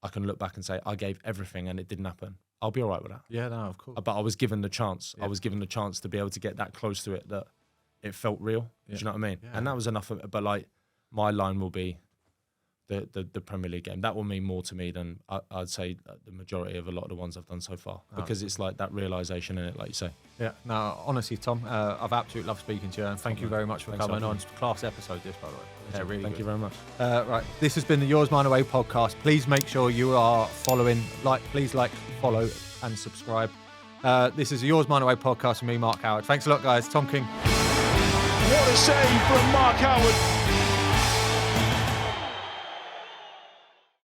I can look back and say, I gave everything and it didn't happen, I'll be all right with that. Yeah, no, of course. But I was given the chance. Yeah. I was given the chance to be able to get that close to it, that it felt real. Yeah. Do you know what I mean? Yeah. And that was enough of it. But my line will be the Premier League game. That will mean more to me than I'd say the majority of a lot of the ones I've done so far, because it's that realisation in it, like you say. Yeah. No, honestly, Tom, I've absolutely loved speaking to you, and thank you very much for coming on. It's a class episode, this, by the way. Yeah, really. Thank you very much. Right, this has been the Yours Mine Away podcast. Please make sure you are following, please follow, and subscribe. This is the Yours Mine Away podcast with me, Mark Howard. Thanks a lot, guys. Tom King. What a save from Mark Howard.